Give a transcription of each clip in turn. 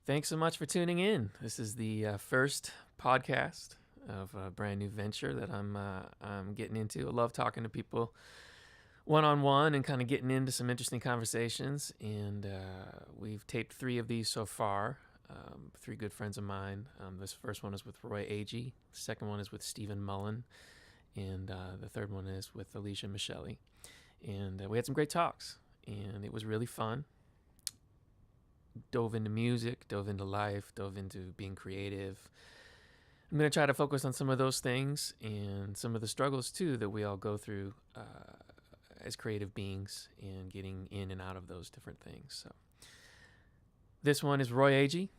Thanks so much for tuning in. This is the first podcast of a brand new venture that I'm getting into. I love talking to people one-on-one and kind of getting into some interesting conversations. And we've taped 3 of these so far. 3 good friends of mine. This first one is with Roy Agee. The second one is with Stephen Mullen. And the third one is with Alicia Michelli. And we had some great talks. And it was really fun. Dove into music, dove into life, dove into being creative. I'm going to try to focus on some of those things and some of the struggles, too, that we all go through as creative beings and getting in and out of those different things. So this one is Roy Agee.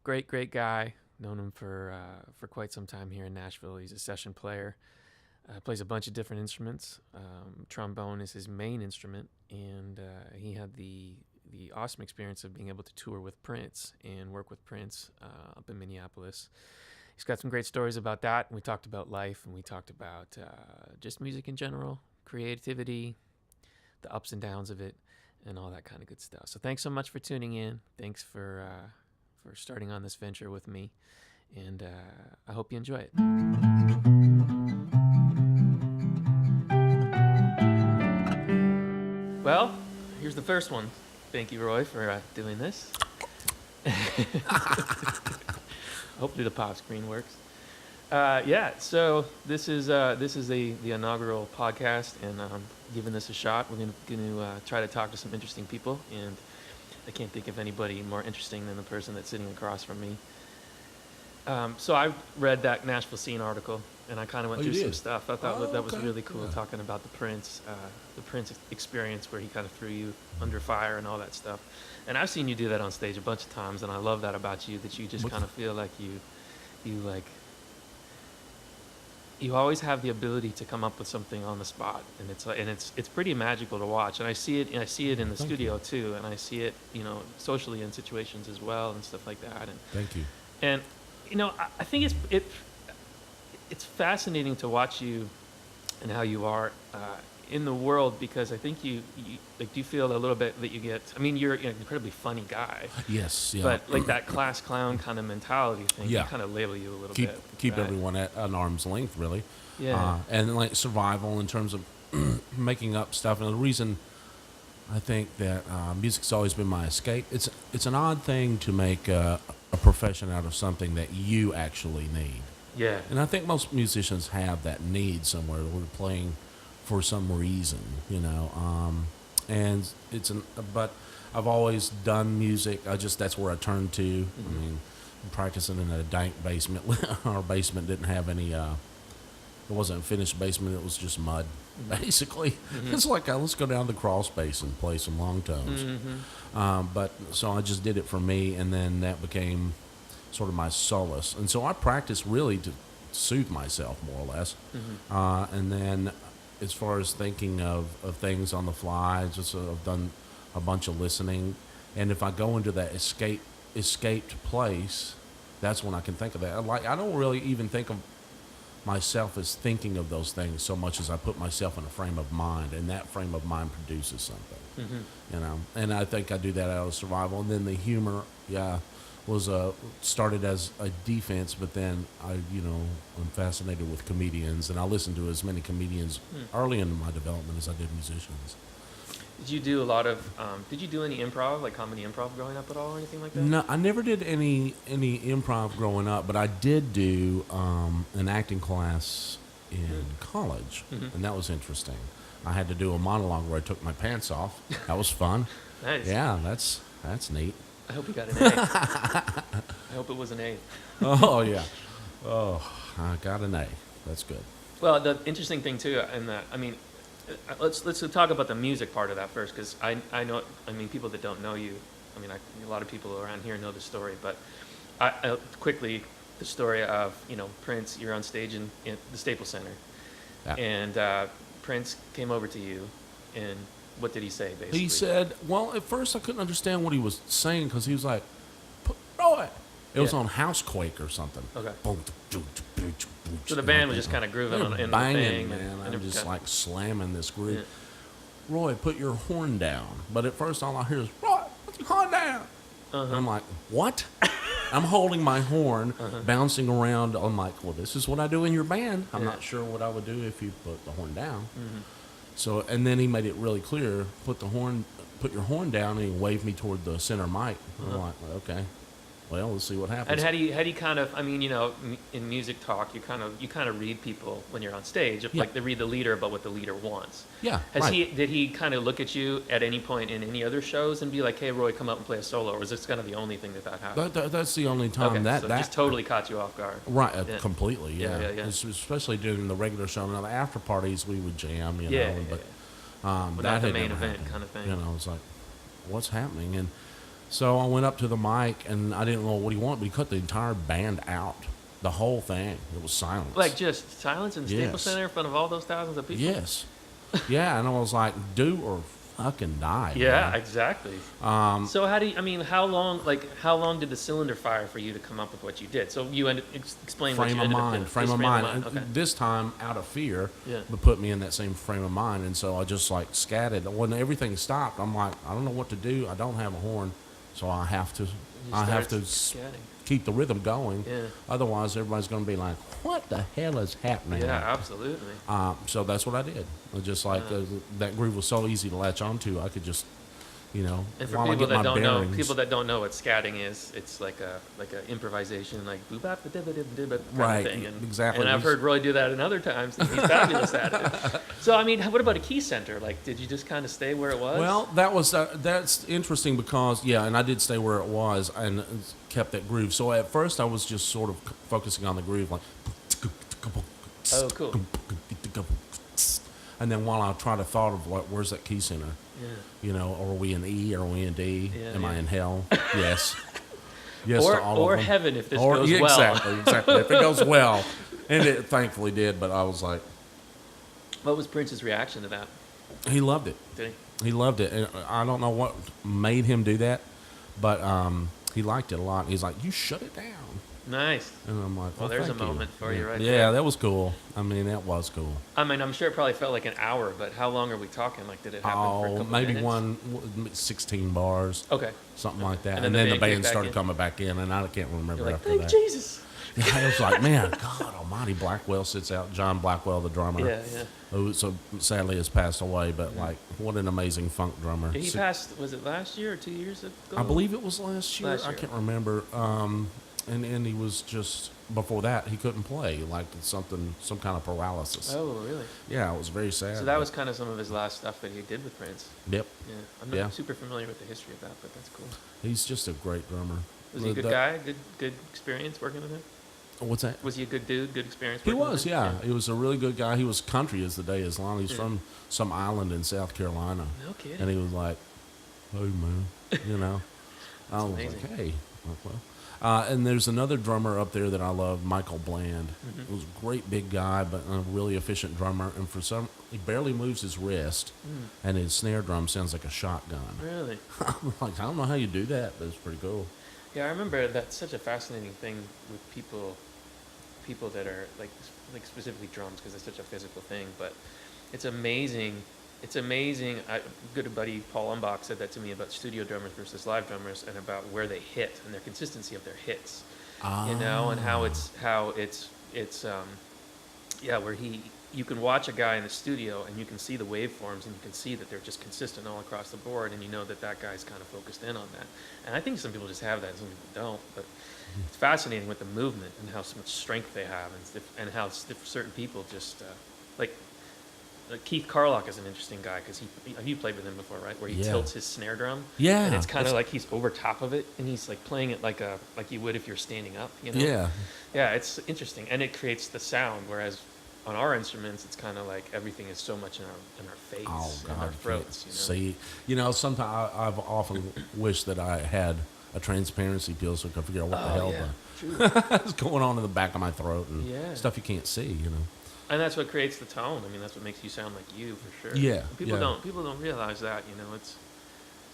Great guy. Known him for quite some time here in Nashville. He's a session player. Plays a bunch of different instruments. Trombone is his main instrument, and he had the awesome experience of being able to tour with Prince and work with Prince up in Minneapolis. He's got some great stories about that. We talked about life, and we talked about just music in general, creativity, the ups and downs of it, and all that kind of good stuff. So thanks so much for tuning in. Thanks for starting on this venture with me, and I hope you enjoy it. Well, here's the first one. Thank you, Roy, for doing this. Hopefully the pop screen works. So this is the inaugural podcast, and I'm giving this a shot. We're going to try to talk to some interesting people, and I can't think of anybody more interesting than the person that's sitting across from me. So I read that Nashville Scene article, and I kind of went through some stuff. I thought that was really cool, talking about the Prince experience, where he kind of threw you under fire and all that stuff. And I've seen you do that on stage a bunch of times, and I love that about you, that you just kind of feel like you always have the ability to come up with something on the spot, and it's pretty magical to watch. And I see it in the studio too, and I see it, socially in situations as well and stuff like that. And thank you. And I think it's fascinating to watch you and how you are in the world, because I think you do you feel a little bit that you get. I mean, you're an incredibly funny guy. Yes, yeah. But like that class clown kind of mentality thing, yeah. They kind of label you a little bit. Keep everyone at an arm's length, really. Yeah. And like survival in terms of making up stuff. And the reason I think that music's always been my escape. It's an odd thing to make a profession out of something that you actually need. Yeah. And I think most musicians have that need somewhere. We're playing for some reason, and but I've always done music. That's where I turned to. Mm-hmm. I mean, I'm practicing in a dank basement. Our basement didn't have any, it wasn't a finished basement. It was just mud, basically. Mm-hmm. It's like, let's go down to the crawl space and play some long tones. Mm-hmm. So I just did it for me, and then that became sort of my solace. And so I practice really to soothe myself, more or less. Mm-hmm. And then as far as thinking of things on the fly, I've done a bunch of listening. And if I go into that escaped place, that's when I can think of that. I don't really even think of myself as thinking of those things so much as I put myself in a frame of mind, and that frame of mind produces something. Mm-hmm. And I think I do that out of survival. And then the humor, was started as a defense, but then I'm fascinated with comedians, and I listened to as many comedians early in my development as I did musicians. Did you do a lot of? Did you do any improv, like comedy improv, growing up at all, or anything like that? No, I never did any improv growing up, but I did do an acting class in college, and that was interesting. I had to do a monologue where I took my pants off. That was fun. Nice. Yeah, that's neat. I hope you got an A. I hope it was an A. Oh, yeah. Oh, I got an A. That's good. Well, the interesting thing, too, let's talk about the music part of that first, because I know, people that don't know you, a lot of people around here know the story, but quickly, the story of, Prince, you're on stage in the Staples Center, and Prince came over to you, and what did he say, basically? He said, well, at first I couldn't understand what he was saying, because he was like, Roy. It was on Housequake or something. Okay. Boom, so the band was just kind of grooving on in banging, the thing. Man. I'm just like slamming this groove. Yeah. Roy, put your horn down. But at first all I hear is, Roy, put your horn down. Uh-huh. And I'm like, what? I'm holding my horn, bouncing around. I'm like, well, this is what I do in your band. I'm not sure what I would do if you put the horn down. So, and then he made it really clear, put your horn down, and he waved me toward the center mic. I'm like, well, okay, well, let's see what happens. And how do you kind of, I mean, in music talk, you kind of read people when you're on stage, like they read the leader about what the leader wants. Yeah. Did he kind of look at you at any point in any other shows and be like, hey, Roy, come up and play a solo, or was this kind of the only thing that happened? That's the only time okay, that just totally caught you off guard. Right, completely, yeah. Yeah. Especially during the regular show. Now, the after parties, we would jam, you know. But But that not the had main never event happened. kind of thing. You know, it's like, what's happening? And so I went up to the mic, and I didn't know what he wanted, but he cut the entire band out. The whole thing. It was silence. Like just silence in the Staples Yes. Center in front of all those thousands of people? Yes. Yeah, and I was like, do or fucking die. Yeah, man. exactly. So how long did the cylinder fire for you to come up with what you did? So you explain what you ended up doing. Frame Just of mind. And Okay. this time, out of fear, Yeah. but put me in that same frame of mind. And so I just like scattered. When everything stopped, I'm like, I don't know what to do. I don't have a horn, so I have to Scatting. keep the rhythm going. Yeah. Otherwise, everybody's going to be like, what the hell is happening? Yeah, absolutely. So that's what I did. It was just like that groove was so easy to latch onto. I could just, And for while I people get my that don't bearings. know, what scatting is, it's like a improvisation, like boop bop da dib dib dib kind Right, of thing. And, exactly. And I've heard Roy do that in other times. And he's fabulous at it. So I mean, what about a key center? Like, did you just kind of stay where it was? Well, that's interesting because and I did stay where it was and kept that groove. So at first I was just sort of focusing on the groove, like. Oh, cool. And then while I tried to thought of like, where's that key center? Yeah. Are we in E? Are we in D? Yeah, Am I in hell? Yes. Yes or to all or of them. heaven if this goes well. Exactly. If it goes well, and it thankfully did. But I was like, What was Prince's reaction to that? he loved it. Did he? He loved it. And I don't know what made him do that, but he liked it a lot. He's like, you shut it down. Nice. And I'm like, Well, there's a thank you. moment for you right Yeah, there. that was cool. I mean, that was cool. I mean, I'm sure it probably felt like an hour, but how long are we talking? Like, did it happen for a couple Maybe minutes? 16 bars. Okay. Something like that. And And then then the the band band kicked started back in? coming back in, and I can't remember You're like, after thank that. Jesus. Yeah, I was like, man, God almighty, Blackwell sits out. John Blackwell, the drummer. Yeah. Who so sadly has passed away, but like, what an amazing funk drummer. He passed, was it last year or 2 years ago? I believe it was last year. Last I year. can't remember. And he was just, before that, he couldn't play, like some kind of paralysis. Oh, really? Yeah, it was very sad. So that was kind of some of his last stuff that he did with Prince. Yep. Yeah. I'm not Yeah. super familiar with the history of that, but that's cool. He's just a great drummer. Was he a good guy? Good experience working with him? What's that? Was he a good dude? Good experience He working was, with him? yeah. He was a really good guy. He was country as the day is long. He's Yeah. from some island in South Carolina. No kidding. And he was like, hey, man, I was amazing. like, hey. Like, well. And there's another drummer up there that I love, Michael Bland. Mhm. He was a great big guy, but a really efficient drummer. And he barely moves his wrist, and his snare drum sounds like a shotgun. Really? I'm like, I don't know how you do that, but it's pretty cool. Yeah, I remember that's such a fascinating thing with people that are like specifically drums because it's such a physical thing. But it's amazing. It's amazing. Good buddy Paul Umbach said that to me about studio drummers versus live drummers and about where they hit and their consistency of their hits. And how where you can watch a guy in the studio and you can see the waveforms and you can see that they're just consistent all across the board and you know that guy's kind of focused in on that. And I think some people just have that and some people don't, but it's fascinating with the movement and how much strength they have and how certain people just like Keith Carlock is an interesting guy because you played with him before, right? Where he tilts his snare drum. Yeah. And it's kind of like he's over top of it and he's like playing it like you would if you're standing up, Yeah. Yeah, it's interesting and it creates the sound. Whereas on our instruments, it's kind of like everything is so much in our face, in our throats. See, sometimes I've often wished that I had a transparency pill so I could figure out what the hell is going on in the back of my throat and stuff you can't see. And that's what creates the tone. I mean, that's what makes you sound like you for sure. Yeah. And people don't realize that. It's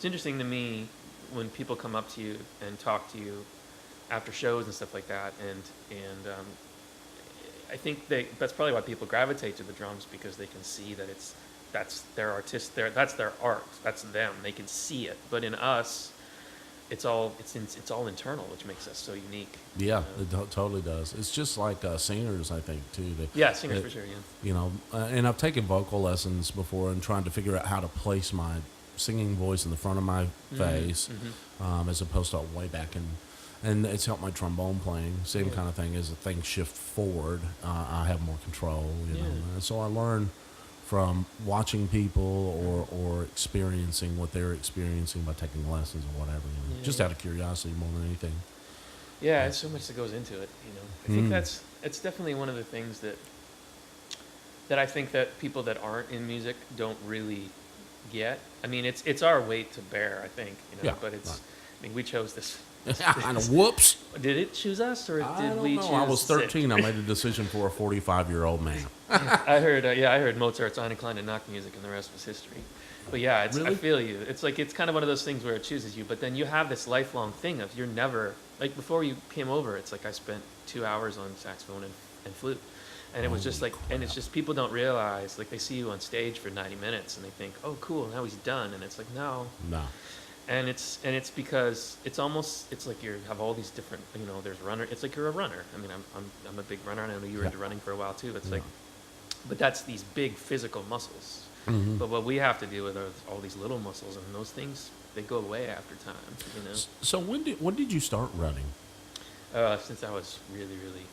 interesting to me when people come up to you and talk to you after shows and stuff like that, and I think that's probably why people gravitate to the drums because they can see that that's their art, that's them. They can see it. But in us, it's all internal, which makes us so unique. Yeah, it totally does. It's just like singers, I think, too. Yeah, singers for sure. Yeah. You know, and I've taken vocal lessons before and trying to figure out how to place my singing voice in the front of my face, as opposed to way back in. And it's helped my trombone playing. Same kind of thing. As things shift forward, I have more control. You know, and so I learn from watching people or experiencing what they're experiencing by taking lessons or whatever. You know, just out of curiosity more than anything. Yeah, there's so much that goes into it. You know, I think it's definitely one of the things that I think that people that aren't in music don't really get. I mean, it's our weight to bear. I think, you know, but it's. Right. I mean, we chose this. And whoops! Did it choose us, or did we choose? I was 13. I made a decision for a 45-year-old man. I heard Mozart's Einklang and Nacht music, and the rest was history. But yeah, really? I feel you. It's like it's kind of one of those things where it chooses you, but then you have this lifelong thing of you're never like before you came over. It's like I spent 2 hours on saxophone and flute, and it was just like, and it's just people don't realize, like they see you on stage for 90 minutes and they think, oh cool, now he's done, and it's like no. And it's because it's like you have all these different, you know, there's runner. It's like you're a runner. I mean, I'm a big runner, and I know you were into running for a while too. It's like, but that's these big physical muscles. But what we have to deal with are all these little muscles, and those things they go away after time. You know. So when did you start running? Since I was really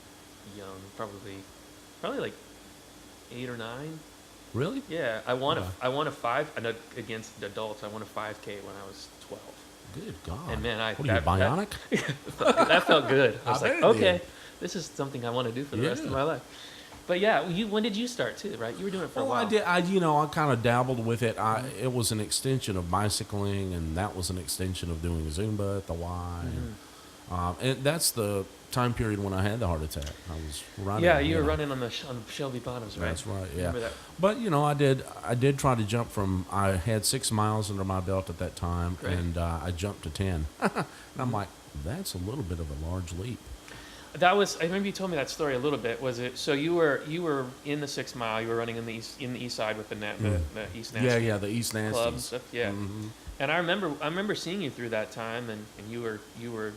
young, probably like 8 or 9. Really? Yeah, I won a 5 against adults. I won a 5K when I was 12. Good God! And man, what are you, bionic? That felt good. I was like, okay, this is something I want to do for the rest of my life. But yeah, when did you start too? Right, you were doing it for a while. I I kind of dabbled with it. It was an extension of bicycling, and that was an extension of doing Zumba at the Y. And that's the time period when I had the heart attack. I was running. Yeah, you were running on Shelby Bottoms, right? That's right. Yeah. But you know, I did try to jump from. I had 6 miles under my belt at that time, and I jumped to 10. And I'm like, that's a little bit of a large leap. That was. I remember you told me that story a little bit. Was it? So you were in the 6 mile. You were running in the east side with the East Nashville. Yeah, the East Nashville club and stuff. Yeah. And I remember seeing you through that time, and you were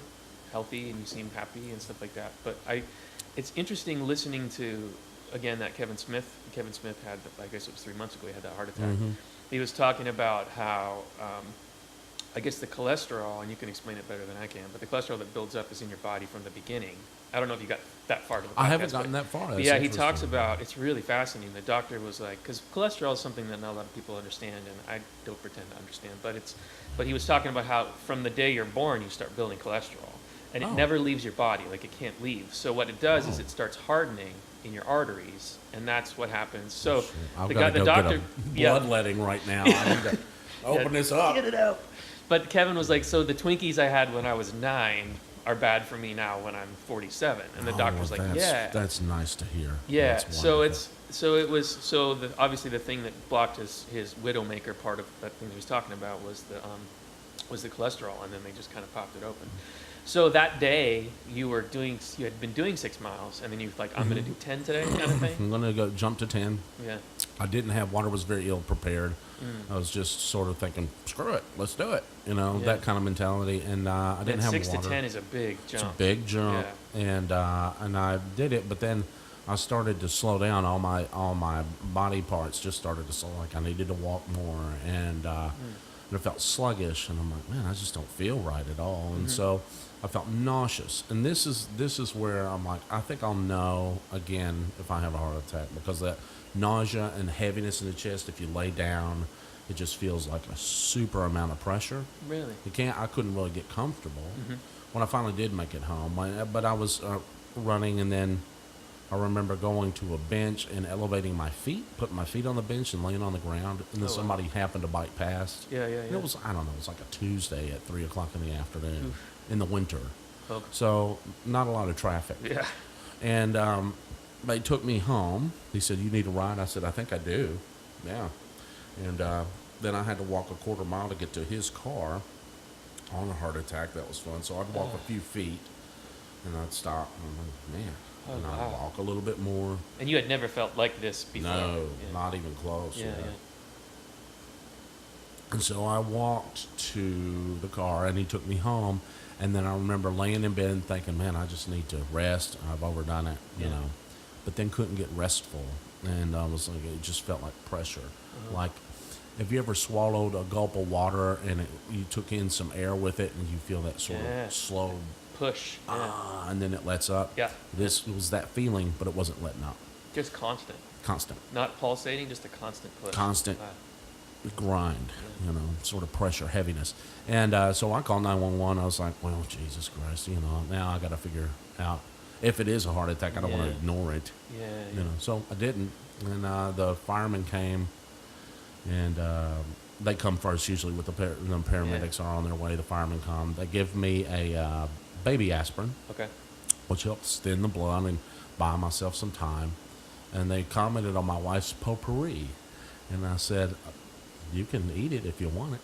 healthy and you seemed happy and stuff like that. But it's interesting listening to again that Kevin Smith had, I guess it was 3 months ago, he had that heart attack. He was talking about how I guess the cholesterol, and you can explain it better than I can, but the cholesterol that builds up is in your body from the beginning. I don't know if you got that far to the podcast. I haven't gotten that far. Yeah, he talks about, it's really fascinating. The doctor was like, because cholesterol is something that not a lot of people understand, and I don't pretend to understand, but he was talking about how from the day you're born, you start building cholesterol, and it never leaves your body, like it can't leave. So what it does is it starts hardening in your arteries, and that's what happens. So the doctor, bloodletting right now. I need to open this up. Get it out. But Kevin was like, so the Twinkies I had when I was 9 are bad for me now when I'm 47, and the doctor's like, that's nice to hear. Yeah, obviously the thing that blocked his widowmaker part of that thing he was talking about was the cholesterol, and then they just kind of popped it open. So that day you had been doing 6 miles, and then you were like, I'm going to do 10 today, kind of thing. I'm going to go jump to 10. Yeah. I didn't have water. Was very ill prepared. I was just sort of thinking, screw it, let's do it. You know, that kind of mentality. And I didn't have 6 water. 6 to 10 is a big jump. It's a big jump. Yeah. And I did it, but then I started to slow down. All my body parts just started to slow. Like I needed to walk more, and I felt sluggish. And I'm like, man, I just don't feel right at all. And so I felt nauseous. And this is where I'm like, I think I'll know again if I have a heart attack, because that nausea and heaviness in the chest, if you lay down, it just feels like a super amount of pressure. Really? I couldn't really get comfortable when I finally did make it home. But I was running, and then I remember going to a bench and elevating my feet, putting my feet on the bench and laying on the ground, and then somebody happened to bike past. Yeah. And it was, I don't know, it was like a Tuesday at 3 o'clock in the afternoon in the winter. Okay. So not a lot of traffic. Yeah. And they took me home. He said, you need a ride? I said, I think I do. Yeah. And then I had to walk a quarter mile to get to his car on a heart attack. That was fun. So I'd walk a few feet, and I'd stop. And I'm like, man. And I'd walk a little bit more. And you had never felt like this before? No, not even close. Yeah. And so I walked to the car, and he took me home. And then I remember laying in bed and thinking, man, I just need to rest. I've overdone it, you Yeah. know. But then couldn't get restful. And I was like, it just felt like pressure. Like, have you ever swallowed a gulp of water and you took in some air with it and you feel that sort Yeah. of slow, Push. Yeah. and then it lets up? Yeah. This was that feeling, but it wasn't letting up. Just constant. Constant. Not pulsating, just a constant push. Constant. Wow. Grind, you know, sort of pressure, heaviness. And so I called 911. I was like, well, Jesus Christ, you know, now I got to figure out if it is a heart attack. I don't want to Yeah. ignore it, Yeah. you know. So I didn't. And the firemen came, and they come first usually with the paramedics are on their way. The firemen come. They give me a baby aspirin, Okay. which helps thin the blood and buy myself some time. And they commented on my wife's potpourri. And I said, you can eat it if you want it,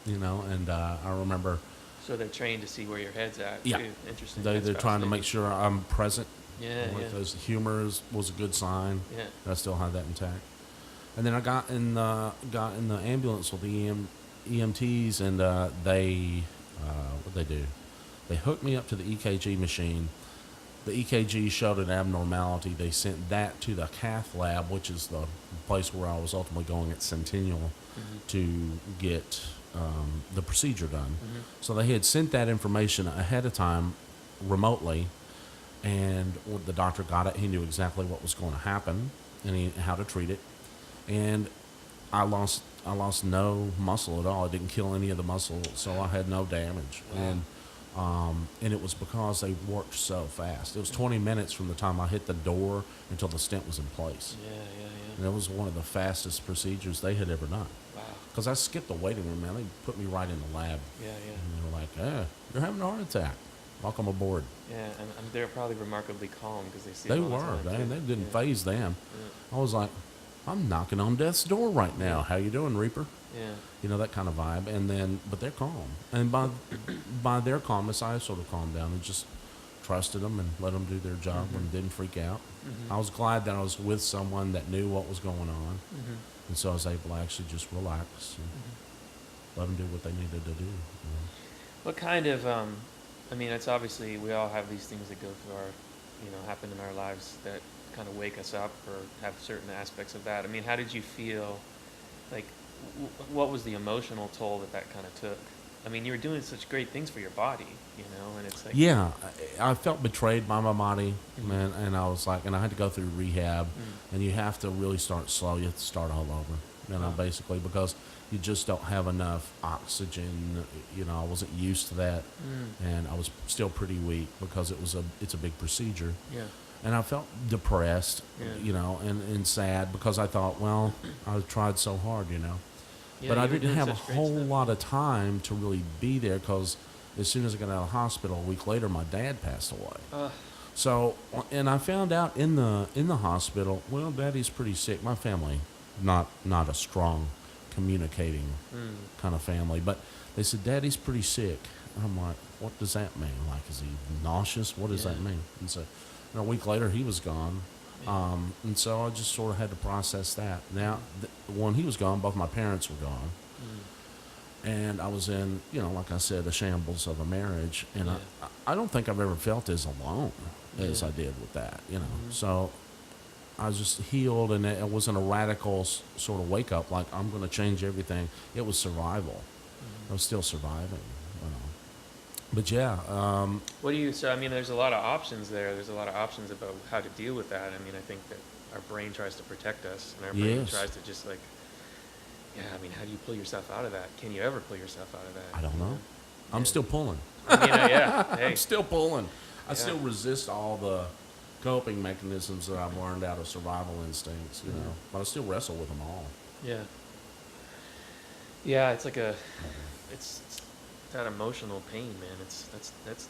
you know. And I remember So they're trained to see where your head's at. Yeah. Too. Interesting. they're That's trying to make fascinating. sure I'm present. Yeah. Yeah. Because humor was a good sign. Yeah. I still had that intact. And then I got in the ambulance with the EMTs, and they what they do? They hooked me up to the EKG machine. The EKG showed an abnormality. They sent that to the cath lab, which is the place where I was ultimately going at Centennial to get the procedure done. So they had sent that information ahead of time remotely, and when the doctor got it, he knew exactly what was going to happen and how to treat it. And I lost no muscle at all. I didn't kill any of the muscle, so I had no damage. And it was because they worked so fast. It was 20 minutes from the time I hit the door until the stent was in place. Yeah. Yeah. And it was one of the fastest procedures they had ever done. Wow. Because I skipped the waiting room, man. They put me right in the lab. Yeah. Yeah. And they were like, you're having a heart attack. Welcome aboard. Yeah. And they're probably remarkably calm because they see. They it all the were, time, man. too. They didn't Yeah. phase them. Yeah. I was like, I'm knocking on death's door right now. How you doing, Reaper? Yeah. You know, that kind of vibe. And then, but they're calm. And by their calmness, I sort of calmed down and just trusted them and let them do their job and didn't freak out. I was glad that I was with someone that knew what was going on. And so I was able to actually just relax and let them do what they needed to do. You know. What kind of, I mean, it's obviously we all have these things that go through our, happen in our lives that kind of wake us up or have certain aspects of that. I mean, how did you feel? Like, what was the emotional toll that kind of took? I mean, you were doing such great things for your body, and it's like. Yeah, I felt betrayed by my body, man, and I was like, and I had to go through rehab, and you have to really start slow. You have to start all over, basically, because you just don't have enough oxygen. I wasn't used to that, and I was still pretty weak because it's a big procedure. Yeah. And I felt depressed, and sad because I thought, well, I tried so hard, Yeah, but I you were didn't doing have a such great whole stuff. lot of time to really be there because as soon as I got out of the hospital, a week later, my dad passed away. So, and I found out in the hospital, well, Daddy's pretty sick. My family, not a strong communicating kind of family, but they said, Daddy's pretty sick. And I'm like, what does that mean? Like, is he nauseous? What does that mean? And so, a week later, he was gone. And so I just sort of had to process that. Now, when he was gone, both my parents were gone. And I was in, like I said, a shambles of a marriage. And I don't think I've ever felt as alone as I did with that, So I was just healed, and it wasn't a radical sort of wake up, like I'm going to change everything. It was survival. I was still surviving. But yeah. So, I mean, there's a lot of options there. There's a lot of options about how to deal with that. I mean, I think that our brain tries to protect us, and our brain Yes. tries to just I mean, how do you pull yourself out of that? Can you ever pull yourself out of that? I don't know. I'm still pulling. I mean, yeah. Hey. I'm still pulling. I Yeah. still resist all the coping mechanisms that I've learned out of survival instincts, but I still wrestle with them all. Yeah. Yeah, it's like it's that emotional pain, man. That's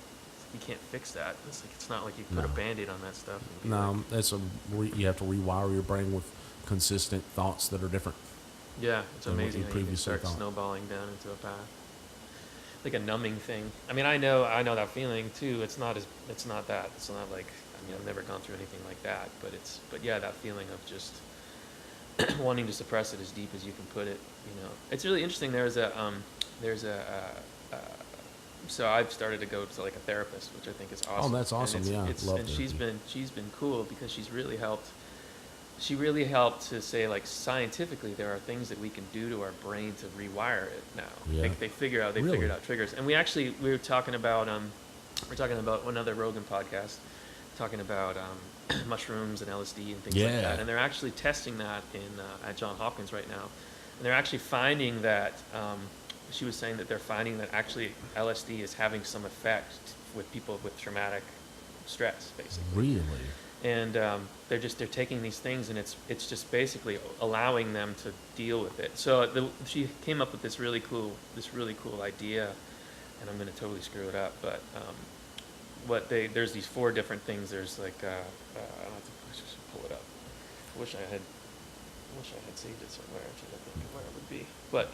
you can't fix that. It's not like you put a No. Band-Aid on that stuff. And be No, you have to rewire your brain with consistent thoughts that are different. Yeah, it's than what amazing you how you can previously start thought. snowballing down into a path. Like a numbing thing. I mean, I know that feeling too. It's not that. It's not like, I mean, I've never gone through anything like that, but yeah, that feeling of just wanting to suppress it as deep as you can put it. It's really interesting. There's a so I've started to go to like a therapist, which I think is awesome. Oh, that's awesome. Yeah, love and therapy. she's been cool because she's really helped. She really helped to say, like, scientifically there are things that we can do to our brain to rewire it now. Yeah. They figured out triggers. And we were talking about another Rogan podcast talking about mushrooms and LSD and things like that. And they're actually testing that at Johns Hopkins right now. And they're actually finding that she was saying that they're finding that actually LSD is having some effect with people with traumatic stress, basically. Really? And they're taking these things, and it's just basically allowing them to deal with it. So she came up with this really cool idea, and I'm going to totally screw it up. But there's these 4 different things. There's like I don't have to just pull it up. I wish I had saved it somewhere. I'm trying to think of where it would be. But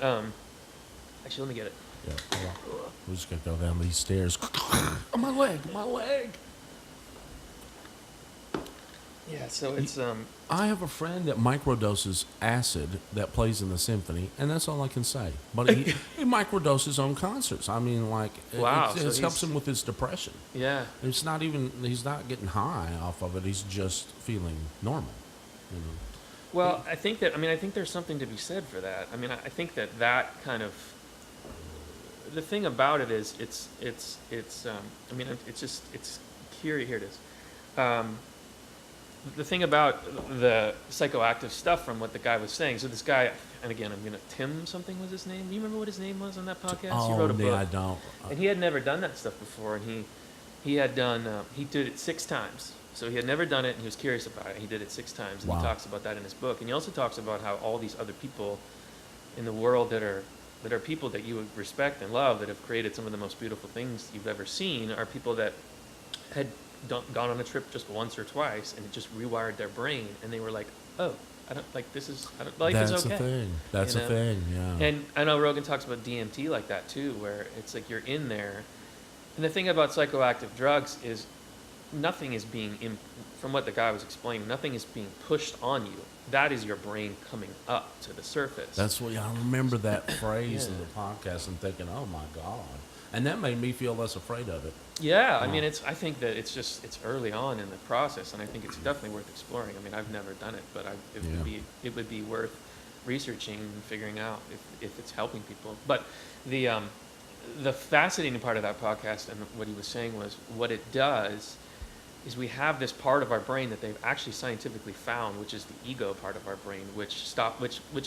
actually, let me get it. Yeah. We're just gonna go down these stairs. Oh, my leg. Yeah, so it's I have a friend that microdoses acid that plays in the symphony, and that's all I can say. But he microdoses on concerts. I mean, like, wow, it helps him with his depression. Yeah. He's not getting high off of it. He's just feeling normal. Well, I think there's something to be said for that. I mean, I think that kind of, the thing about it is it's curious. Here it is. The thing about the psychoactive stuff, from what the guy was saying. So this guy, and again, Tim something was his name. Do you remember what his name was on that podcast? He wrote a book. I don't. And he had never done that stuff before, and he had done. He did it 6 times. So he had never done it, and he was curious about it. He did it 6 times, and Wow. he talks about that in his book. And he also talks about how all these other people in the world that are people that you would respect and love, that have created some of the most beautiful things you've ever seen, are people that had gone on a trip just once or twice, and it just rewired their brain, and they were like, "Oh, life is okay." That's a thing. That's a thing. Yeah. And I know Rogan talks about DMT like that too, where it's like you're in there. And the thing about psychoactive drugs is nothing is being, from what the guy was explaining, nothing is being pushed on you. That is your brain coming up to the surface. That's what I remember that phrase in the podcast and thinking, "Oh my God," and that made me feel less afraid of it. Yeah, I mean, I think that it's early on in the process, and I think it's definitely worth exploring. I mean, I've never done it, but it would be worth researching and figuring out if it's helping people. But the fascinating part of that podcast, and what he was saying, was what it does is we have this part of our brain that they've actually scientifically found, which is the ego part of our brain, which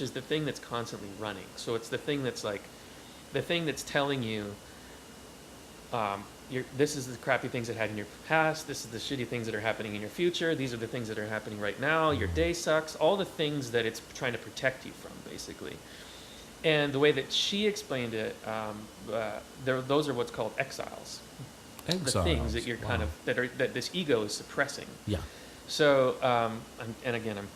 is the thing that's constantly running. So it's the thing that's like, the thing that's telling you, this is the crappy things that happened in your past, this is the shitty things that are happening in your future, these are the things that are happening right now, your day sucks, all the things that it's trying to protect you from, basically. And the way that she explained it, those are what's called exiles. The things that you're kind of, that this ego is suppressing. Yeah. So, and again, I'm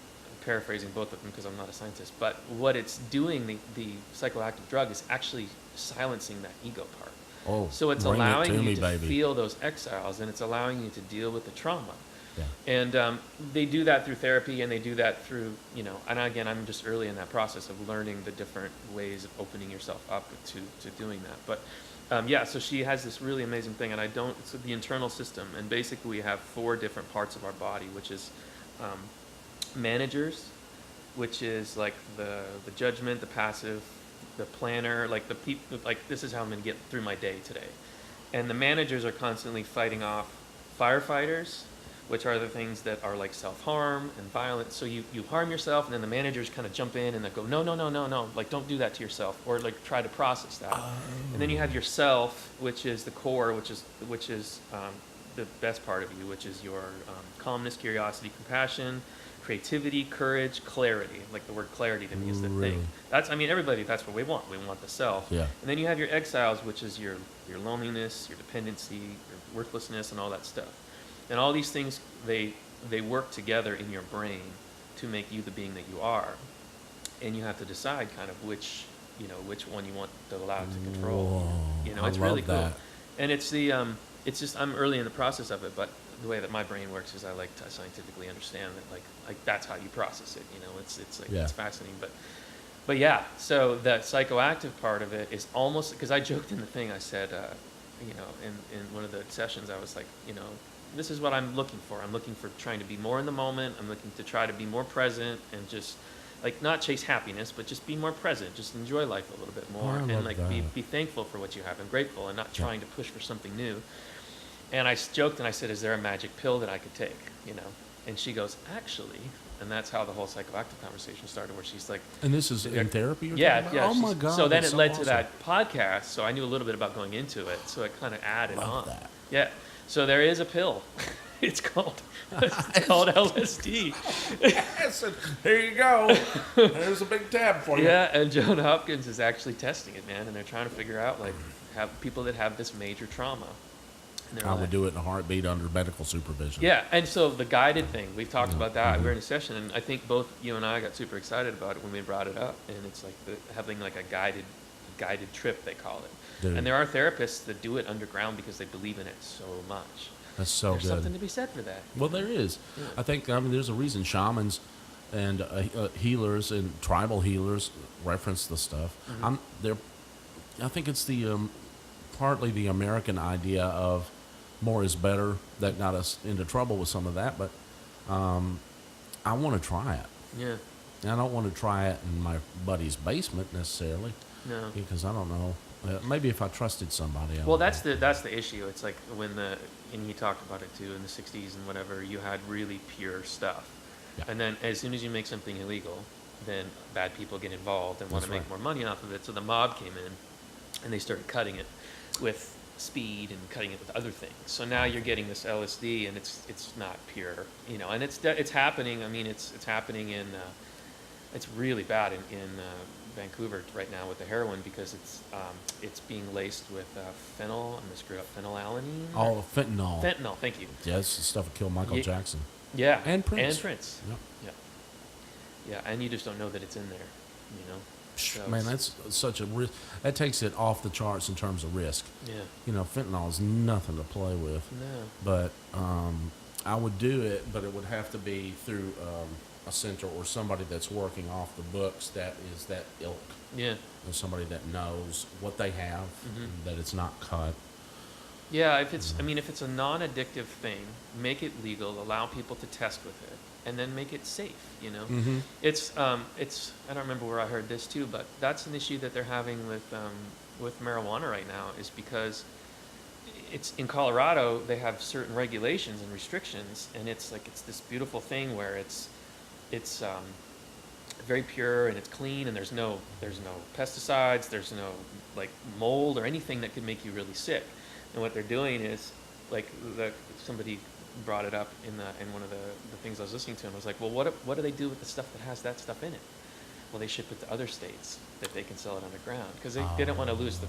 paraphrasing both of them because I'm not a scientist, but what it's doing, the psychoactive drug, is actually silencing that ego part. Oh, so it's bring allowing it to you me, to baby. feel those exiles, and it's allowing you to deal with the trauma. Yeah. And they do that through therapy, and they do that through, and again, I'm just early in that process of learning the different ways of opening yourself up to doing that. But so she has this really amazing thing, and it's the internal system, and basically we have 4 different parts of our body, which is managers, which is like the judgment, the passive, the planner, like the people, like, this is how I'm going to get through my day today. And the managers are constantly fighting off firefighters, which are the things that are like self-harm and violence. So you harm yourself, and then the managers kind of jump in and they go, no, like, don't do that to yourself, or like try to process that. And then you have yourself, which is the core, which is the best part of you, which is your calmness, curiosity, compassion, creativity, courage, clarity. Like, the word clarity to me is the thing. That's what we want. We want the self. Yeah. And then you have your exiles, which is your loneliness, your dependency, your worthlessness, and all that stuff. And all these things, they work together in your brain to make you the being that you are. And you have to decide kind of which one you want to allow to control. Whoa, It's really cool. that. And it's the it's just I'm early in the process of it, but the way that my brain works is I like to scientifically understand that like that's how you process it. You know, it's like Yeah. it's fascinating, but yeah. So the psychoactive part of it is almost because I joked in the thing. I said, you know, in one of the sessions, I was like, you know, this is what I'm looking for. I'm looking for trying to be more in the moment. I'm looking to try to be more present and just like not chase happiness, but just be more present. Just enjoy life a little bit more I and love like that. be thankful for what you have and grateful and not Yeah. trying to push for something new. And I joked and I said, "Is there a magic pill that I could take?" You know, and she goes, "Actually," and that's how the whole psychoactive conversation started, where she's like, And this is in therapy you're "Yeah, talking yeah." about? Oh my God. So then that's it led awesome. to that podcast. So I knew a little bit about going into it. So it kind of added Love on. that. Yeah. So there is a pill. it's called LSD. Yes, and here you go. There's a big tab for you. Yeah, and John Hopkins is actually testing it, man, and they're trying to figure out like have people that have this major trauma. And they're I like, would do it in a heartbeat under medical supervision. yeah, and so the guided thing, we've talked about that. Mhm. We were in a session, and I think both you and I got super excited about it when we brought it up. And it's like having like a guided trip, they call it. Dude. And there are therapists that do it underground because they believe in it so much. That's so There's good. something to be said for that. Well, there is. Yeah. I think there's a reason shamans and healers and tribal healers reference the stuff. Mhm. I think it's the partly the American idea of more is better that got us into trouble with some of that. But I want to try it. Yeah. I don't want to try it in my buddy's basement necessarily No. because I don't know. Maybe if I trusted somebody. I Well, would. that's the issue. It's like and he talked about it too in the '60s and whatever. You had really pure stuff, Yeah. and then as soon as you make something illegal, then bad people get involved and want That's to make right. more money off of it. So the mob came in, and they started cutting it with speed and cutting it with other things. So now you're getting this LSD, and it's not pure, you know. And it's happening. I mean, it's happening in it's really bad in Vancouver right now with the heroin because it's being laced with phenyl. I'm gonna screw up phenylalanine. All fentanyl. Fentanyl. Thank you. Yeah, it's the stuff that killed Michael Ye- Jackson. Yeah. And Prince. And Prince. Yep. Yeah. Yeah, and you just don't know that it's in there, you know. So Man, it's- that's such a risk. That takes it off the charts in terms of risk. yeah. You know, fentanyl is nothing to play with. No. But I would do it, but it would have to be through a center or somebody that's working off the books that is that ilk. Yeah. And somebody that knows what they have, Mhm. and that it's not cut. Yeah, if it's a non-addictive thing, make it legal, allow people to test with it, and then make it safe, you know. Mm-hmm. It's I don't remember where I heard this too, but that's an issue that they're having with marijuana right now is because it's in Colorado they have certain regulations and restrictions, and it's this beautiful thing where it's very pure and it's clean and there's no pesticides, there's no like mold or anything that could make you really sick. And what they're doing is like somebody brought it up in one of the things I was listening to, and I was like, well, what do they do with the stuff that has that stuff in it? Well, they ship it to other states that they can sell it underground because they don't want to lose the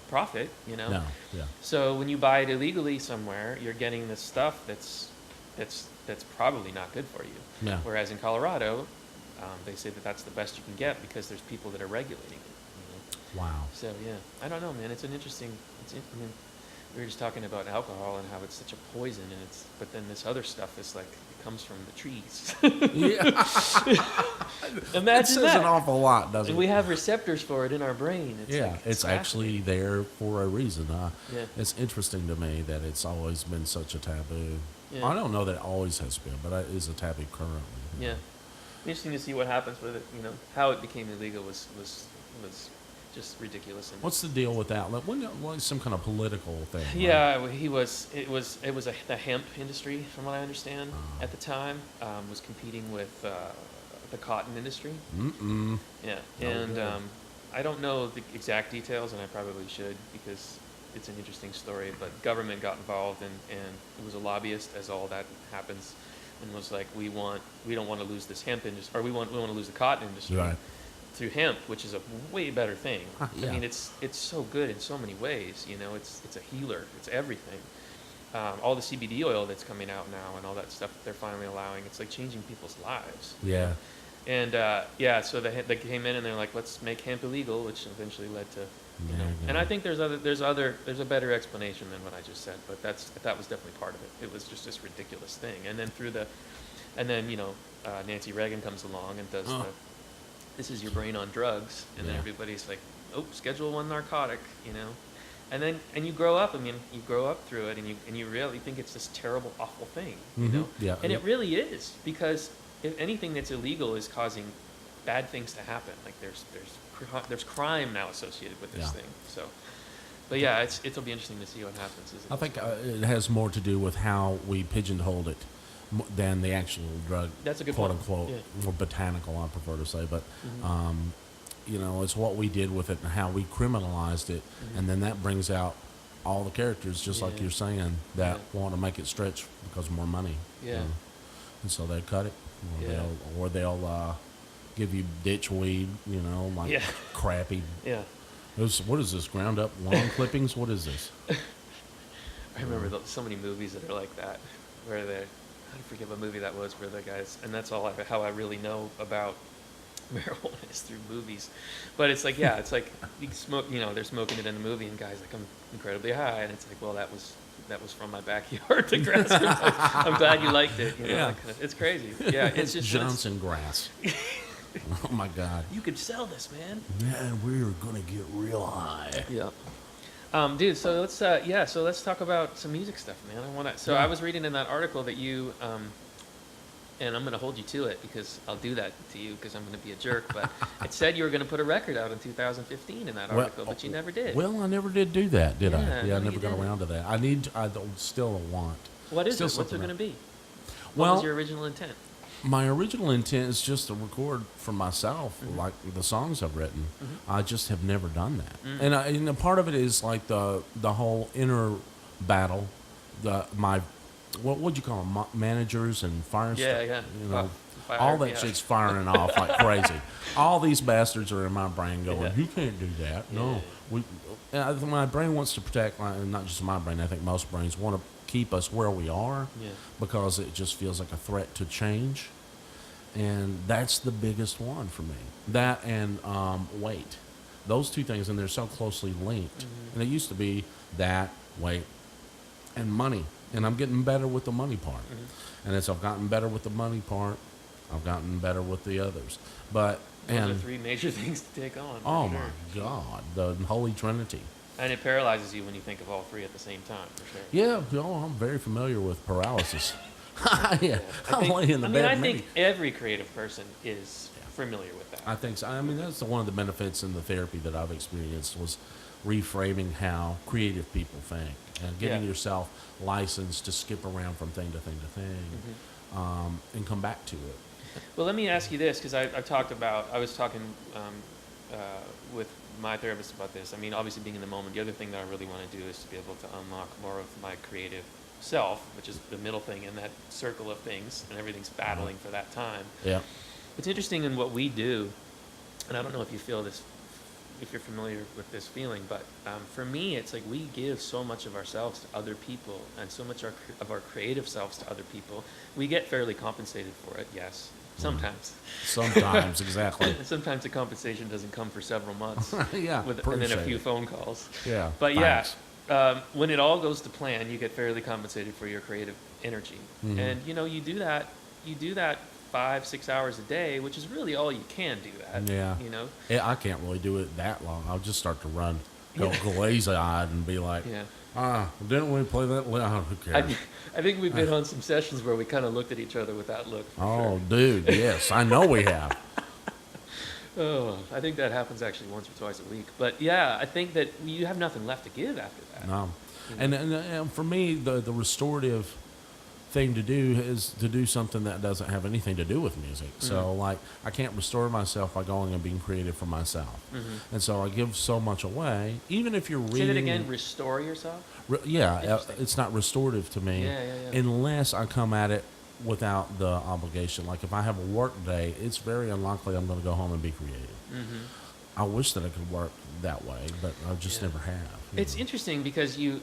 profit, you know. No, yeah. So when you buy it illegally somewhere, you're getting this stuff that's probably not good for you. Yeah. Whereas in Colorado, they say that that's the best you can get because there's people that are regulating it. You know? Wow. So yeah, I don't know, man. It's an interesting. I mean, we were just talking about alcohol and how it's such a poison, and but then this other stuff is like it comes from the trees. Yeah. Imagine It says that. an awful lot, doesn't And it? we have receptors for it in our brain. It's Yeah, like, it's actually there for a reason. Yeah. It's interesting to me that it's always been such a taboo. Yeah. I don't know that it always has been, but it is a taboo currently. Yeah. Interesting to see what happens with it. You know, how it became illegal was just ridiculous. And What's the deal with that? Like, was some kind of political thing? right? yeah, it was the hemp industry, from what I understand, Oh. at the time, was competing with the cotton industry. Mm-mm. Yeah, Oh, and good. I don't know the exact details, and I probably should because it's an interesting story. But government got involved, and it was a lobbyist, as all that happens, and was like, we don't want to lose this hemp industry, or we want to lose the cotton industry. Right. Through hemp, which is a way better thing. Yeah. I mean, it's so good in so many ways. You know, it's a healer. It's everything. All the CBD oil that's coming out now and all that stuff that they're finally allowing, it's like changing people's lives. Yeah. And so they came in and they're like, let's make hemp illegal, which eventually led to You know, and I think there's a better explanation than what I just said, but that was definitely part of it. It was just this ridiculous thing, and then Nancy Reagan comes along and does this is your brain on drugs, and then everybody's like, oh, Schedule I narcotic, you know, and you grow up. I mean, you grow up through it, and you really think it's this terrible, awful thing, you know, and it really is, because if anything that's illegal is causing bad things to happen. Like there's crime now associated with this thing. So, but yeah, it'll be interesting to see what happens. I think it has more to do with how we pigeonholed it than the actual drug. That's a good quote point. Unquote, more botanical, I prefer to say, but it's what we did with it and how we criminalized it, and then that brings out all the characters, just like you're saying, that want to make it stretch because of more money. Yeah. And so they cut it, or they'll give you ditch weed, crappy. Yeah. What is this, ground up lawn clippings? What is this? I remember so many movies that are like that, where I forget what movie that was, where the guys, and that's how I really know about marijuana is through movies. But it's like, it's like you smoke, they're smoking it in the movie, and guys like, I'm incredibly high, and it's like, well, that was from my backyard, the grass. I'm glad you liked it. It's crazy. Yeah, it's just Johnson grass. Oh my God! You could sell this, man. Man, we're gonna get real high. Yeah. Dude, so let's talk about some music stuff, man. I was reading in that article that you, and I'm gonna hold you to it because I'll do that to you because I'm gonna be a jerk. But it said you were gonna put a record out in 2015 in that article, but you never did. Well, I never did do that, did I? Yeah, I never got around to that. I still want. What is it? What's it gonna be? What was your original intent? My original intent is just to record for myself, like the songs I've written. I just have never done that, and a part of it is like the whole inner battle. What would you call them? Managers and fire stuff. Yeah. All that shit's firing off like crazy. All these bastards are in my brain going, "You can't do that." No, my brain wants to protect. Not just my brain. I think most brains want to keep us where we are because it just feels like a threat to change, and that's the biggest one for me. That and weight, those two things, and they're so closely linked. And it used to be that, weight, and money, and I'm getting better with the money part. And as I've gotten better with the money part, I've gotten better with the others. But those are three major things to take on. Oh my God, the Holy Trinity. And it paralyzes you when you think of all three at the same time, for sure. Yeah, I'm very familiar with paralysis. I lay in the bed. I think every creative person is familiar with that. I think so. I mean, that's one of the benefits in the therapy that I've experienced was reframing how creative people think and getting yourself licensed to skip around from thing to thing to thing, and come back to it. Well, let me ask you this, because I was talking with my therapist about this. I mean, obviously being in the moment, the other thing that I really want to do is to be able to unlock more of my creative self, which is the middle thing in that circle of things, and everything's battling for that time. Yeah. It's interesting in what we do, and I don't know if you feel this, if you're familiar with this feeling, but for me, it's like we give so much of ourselves to other people and so much of our creative selves to other people. We get fairly compensated for it, yes. Sometimes. Sometimes, exactly. Sometimes the compensation doesn't come for several months. And then a few phone calls. Yeah. But when it all goes to plan, you get fairly compensated for your creative energy. And you do that 5-6 hours a day, which is really all you can do that. Yeah. Yeah, I can't really do it that long. I'll just start to run, go glazy-eyed and be like, didn't we play that? Oh, who cares? I think we've been on some sessions where we kind of looked at each other with that look. Oh, dude, yes. I know we have. I think that happens actually once or twice a week. But yeah, I think that you have nothing left to give after that. No. And for me, the restorative thing to do is to do something that doesn't have anything to do with music. So like I can't restore myself by going and being creative for myself. And so I give so much away. Even if you're reading. Say that again. Restore yourself. It's not restorative to me unless I come at it without the obligation. Like if I have a work day, it's very unlikely I'm going to go home and be creative. I wish that I could work that way, but I just never have. It's interesting because you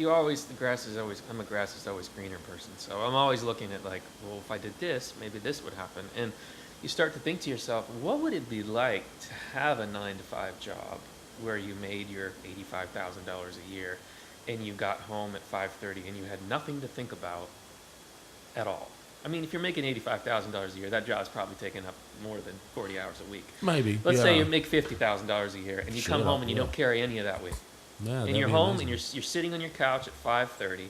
always, I'm a grass is always greener person. So I'm always looking at like, well, if I did this, maybe this would happen. And you start to think to yourself, what would it be like to have a 9-to-5 job where you made your $85,000 a year and you got home at 5:30 and you had nothing to think about at all. I mean, if you're making $85,000 a year, that job's probably taking up more than 40 hours a week. Maybe. Let's yeah. say you make $50,000 a year and you come home and you don't carry any of that with you. Yeah, And you're home and you're sitting on your couch at 5:30,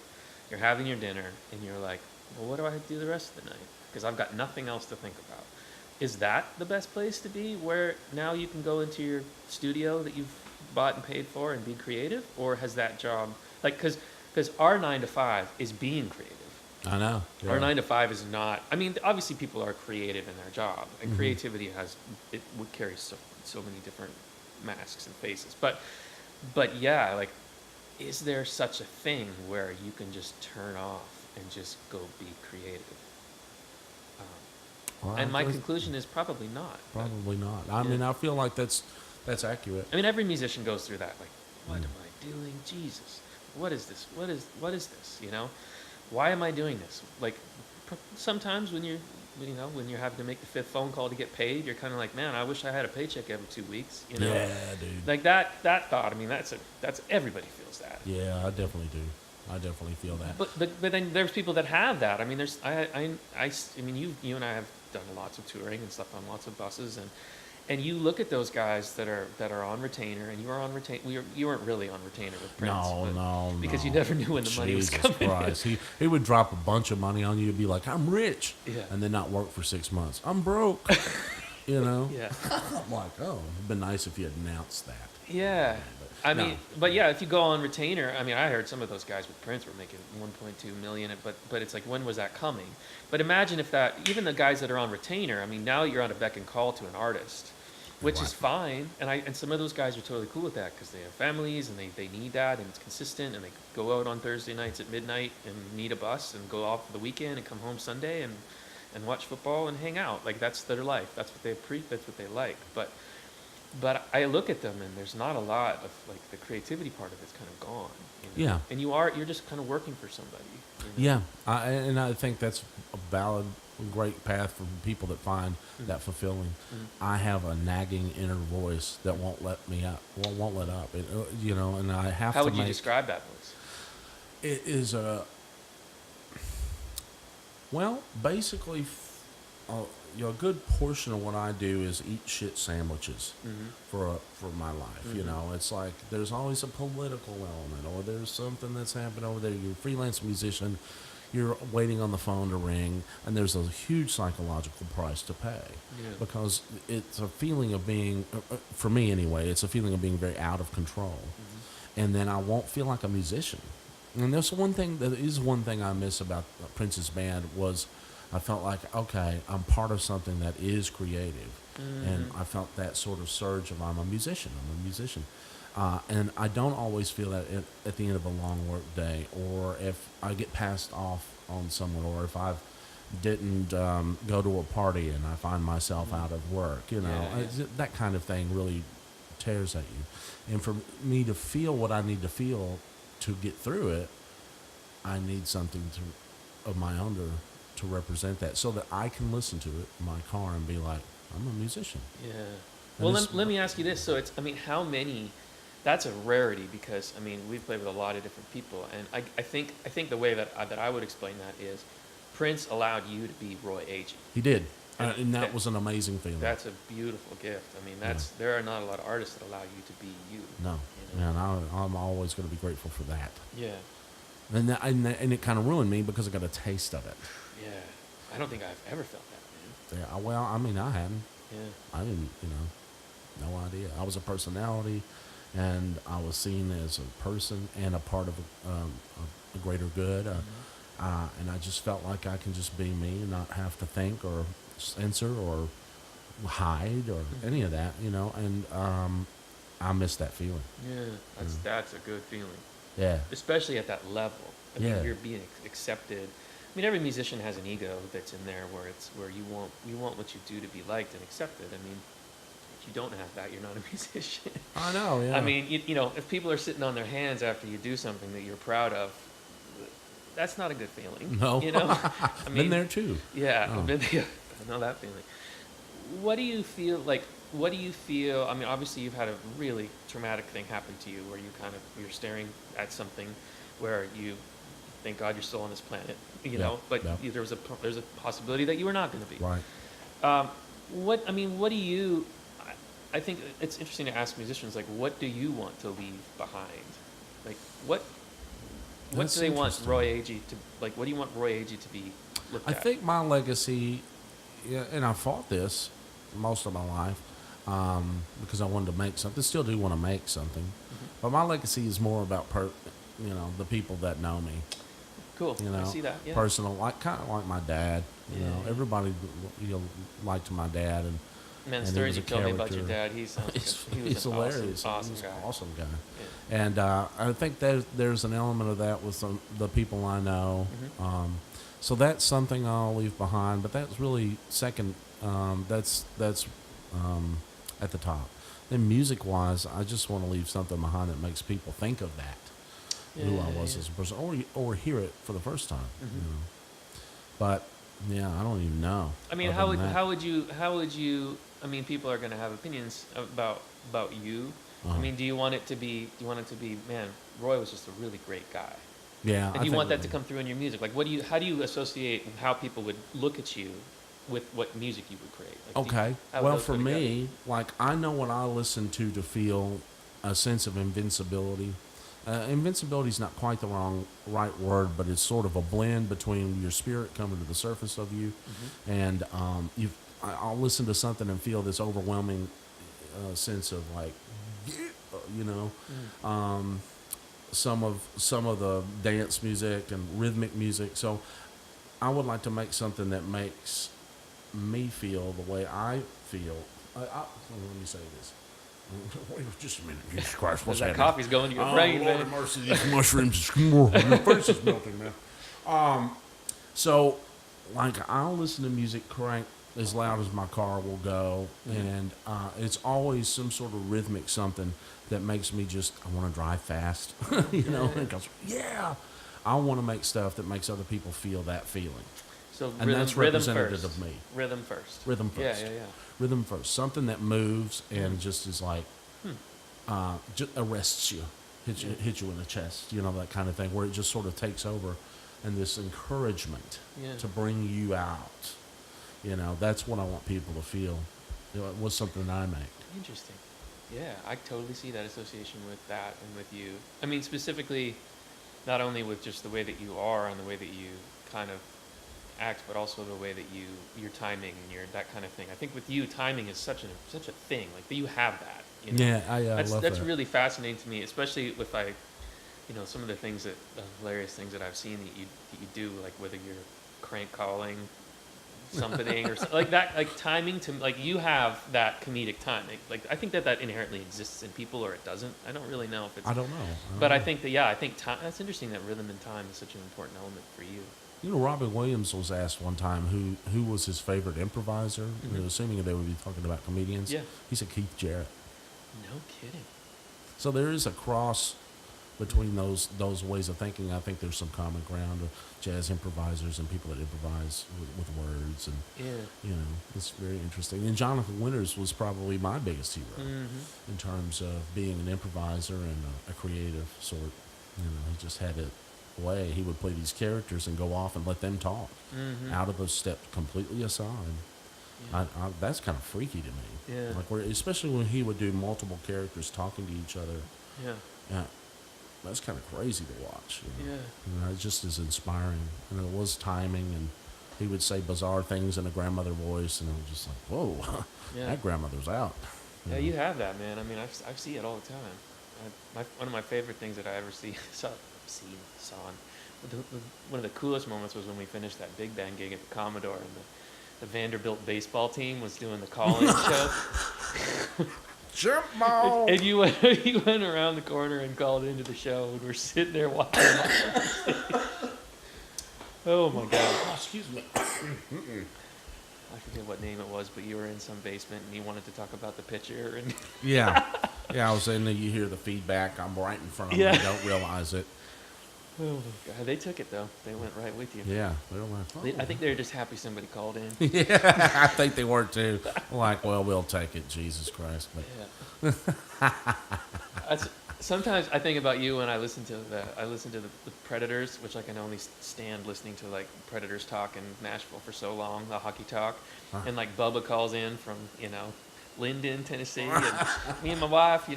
you're having your dinner, and you're like, well, what do I have to do the rest of the night? Because I've got nothing else to think about. Is that the best place to be, where now you can go into your studio that you've bought and paid for and be creative? Or has that job, like, because our 9 to 5 is being creative. I know. Yeah. Our 9 to 5 is not, I mean, obviously people are creative in their job, and creativity would carry so many different masks and faces. But yeah, like, is there such a thing where you can just turn off and just go be creative? Well, And my conclusion is probably not. Probably not. I mean, I feel like that's accurate. I mean, every musician goes through that. Like, what am I doing? Jesus, what is this? What is this? You know, why am I doing this? Like, sometimes when you're having to make the fifth phone call to get paid, you're kind of like, man, I wish I had a paycheck every 2 weeks. You know? Yeah, dude. Like that thought. I mean, that's everybody feels that. Yeah, I definitely do. I definitely feel that. But then there's people that have that. I mean, I mean, you and I have done lots of touring and stuff on lots of buses, and you look at those guys that are on retainer, and you are on retainer. You weren't really on retainer with Prince. No. Because you never knew when the money was coming. Christ. He would drop a bunch of money on you and be like, I'm rich. Yeah. And then not work for 6 months. I'm broke. You know? Yeah. I'm like, oh, it'd been nice if you had announced that. Yeah. But yeah, if you go on retainer, I mean, I heard some of those guys with Prince were making 1.2 million, but it's like, when was that coming? But imagine if even the guys that are on retainer, I mean, now you're on a beck and call to an artist, which is fine. And some of those guys are totally cool with that because they have families and they need that, and it's consistent, and they go out on Thursday nights at midnight and need a bus and go off for the weekend and come home Sunday and watch football and hang out. Like, that's their life. That's what that's what they like. But I look at them and there's not a lot of, like, the creativity part of it's kind of gone. You know? Yeah. And you're just kind of working for somebody. You know? Yeah. And I think that's a valid, great path for people that find that fulfilling. I have a nagging inner voice that won't let me up, won't let up. You know, and I have to. How would you describe that voice? It is well, basically, a good portion of what I do is eat shit sandwiches for my life. You know, it's like there's always a political element, or there's something that's happened over there. You're a freelance musician, you're waiting on the phone to ring, and there's a huge psychological price to pay because it's a feeling of being, for me anyway, it's a feeling of being very out of control, and then I won't feel like a musician. And there's one thing I miss about Prince's band was I felt like, okay, I'm part of something that is creative. And I felt that sort of surge of I'm a musician. And I don't always feel that at the end of a long work day, or if I get passed off on someone, or if I didn't go to a party and I find myself out of work. You know, that kind of thing really tears at you. And for me to feel what I need to feel to get through it, I need something of my own to represent that, so that I can listen to it in my car and be like, I'm a musician. Yeah. Well, let me ask you this. So how many? That's a rarity, because I mean, we've played with a lot of different people, and I think the way that I would explain that is, Prince allowed you to be Roy Agee. He did, and that was an amazing feeling. That's a beautiful gift. I mean, there are not a lot of artists that allow you to be you. No, you know? man, I'm always going to be grateful for that. Yeah. And it kind of ruined me because I got a taste of it. Yeah. I don't think I've ever felt that, man. Yeah. Well, I mean, I hadn't. Yeah. I didn't. No idea. I was a personality, and I was seen as a person and a part of a greater good. And I just felt like I can just be me and not have to think or censor or hide or any of that, and I miss that feeling. Yeah, that's a good feeling. Yeah. Especially at that level. I mean, Yeah. you're being accepted. I mean, every musician has an ego that's in there where you want what you do to be liked and accepted. I mean, if you don't have that, you're not a musician. I know, yeah. I mean, if people are sitting on their hands after you do something that you're proud of, that's not a good feeling. No. I mean, been there too. Yeah, Oh. I know that feeling. What do you feel like? what do you feel? I mean, obviously you've had a really traumatic thing happen to you where you're staring at something where you thank God you're still on this planet, Yeah, know, but yeah. there's a possibility that you were not going to be. Right. What do you? I think it's interesting to ask musicians like, what do you want to leave behind? Like, what That's do they want interesting. Roy Agee to like? What do you want Roy Agee to be looked I at? think my legacy, yeah, and I fought this most of my life because I wanted to make something. Still do want to make something, but my legacy is more about the people that know me. Cool. You know, I see that. Yeah. personal, like kind of like my dad. You know, Yeah. everybody liked my dad, and Man, the he stories was you a told me about your character. dad, he sounds he was He's an hilarious. awesome He's guy. an awesome guy. Yeah. And I think there's an element of that with the people I know. So that's something I'll leave behind. But that's really second. That's at the top. Then music-wise, I just want to leave something behind that makes people think of that, who I was as a person, or hear it for the first time. You know. But yeah, I don't even know. I mean, other than that. how would you? I mean, people are going to have opinions about you. I Uh-huh. mean, do you want it to be? Man, Roy was just a really great guy. Yeah, And I do you think want that to come through in your music? Like, how do you associate how people would look at you with what music you would create? Like, Okay. how would Well, those for go together? me, like I know what I listen to feel a sense of invincibility. Invincibility is not quite the right word, but it's sort of a blend between your spirit coming to the surface of you, and I'll listen to something and feel this overwhelming sense of like, you know, some of the dance music and rhythmic music. So I would like to make something that makes me feel the way I feel. Let me say this. Wait just a minute. Jesus Christ, what's That happening? coffee's going to your brain, Lord man. have mercy, these mushrooms. Your face is melting, man. So, like, I'll listen to music crank as loud as my car will go, and it's always some sort of rhythmic something that makes me I want to drive fast, and it goes, yeah. I want to make stuff that makes other people feel that feeling. So And that's rhythm representative first. of me. Rhythm first. Rhythm first. Yeah. Rhythm first. Something that moves and just is like, just arrests you, hit you in the chest, that kind of thing, where it just sort of takes over, and this encouragement to bring you out. That's what I want people to feel. It was something that I made. Interesting. Yeah, I totally see that association with that and with you. I mean, specifically, not only with just the way that you are and the way that you kind of act, but also the way that your timing and that kind of thing. I think with you, timing is such a thing. Like, that you have that. Yeah, I love that's that. really fascinating to me, especially if some of the hilarious things that I've seen that you do, like whether you're crank calling something or something like that, like timing to like you have that comedic timing. Like, I think that inherently exists in people, or it doesn't. I don't really know if it's. I don't know. But I think time. That's interesting that rhythm and time is such an important element for you. Robin Williams was asked one time who was his favorite improviser. Assuming they would be talking about comedians. Yeah. He said Keith Jarrett. No kidding. So there is a cross between those ways of thinking. I think there's some common ground of jazz improvisers and people that improvise with words, and it's very interesting. And Jonathan Winters was probably my biggest hero in terms of being an improviser and a creative sort. He just had it way. He would play these characters and go off and let them talk out of a step completely aside. Yeah. That's kind of freaky to me. Yeah. Like especially when he would do multiple characters talking to each other. Yeah. That's kind of crazy to watch. Yeah. It just is inspiring. And it was timing, and he would say bizarre things in a grandmother voice, and I was just like, whoa, that grandmother's out. Yeah, you have that, man. I mean, I see it all the time. One of my favorite things that I ever saw. One of the coolest moments was when we finished that big band gig at the Commodore, and the Vanderbilt baseball team was doing the call-in show. Jump ball! And you went around the corner and called into the show, and we're sitting there watching. Oh my God! Oh, excuse me. I forget what name it was, but you were in some basement and you wanted to talk about the pitcher. And Yeah, I was in there. You hear the feedback. I'm right in front of me. I don't realize it. Oh, God, they took it, though. They went right with you. Yeah, they were like, I think they were just happy somebody called in. yeah, I think they were too. Like, well, we'll take it, Jesus Christ. But Yeah. Sometimes I think about you when I listen to the Predators, which I can only stand listening to like Predators talk in Nashville for so long, the hockey talk, and like Bubba calls in from Linden, Tennessee, and me and my wife,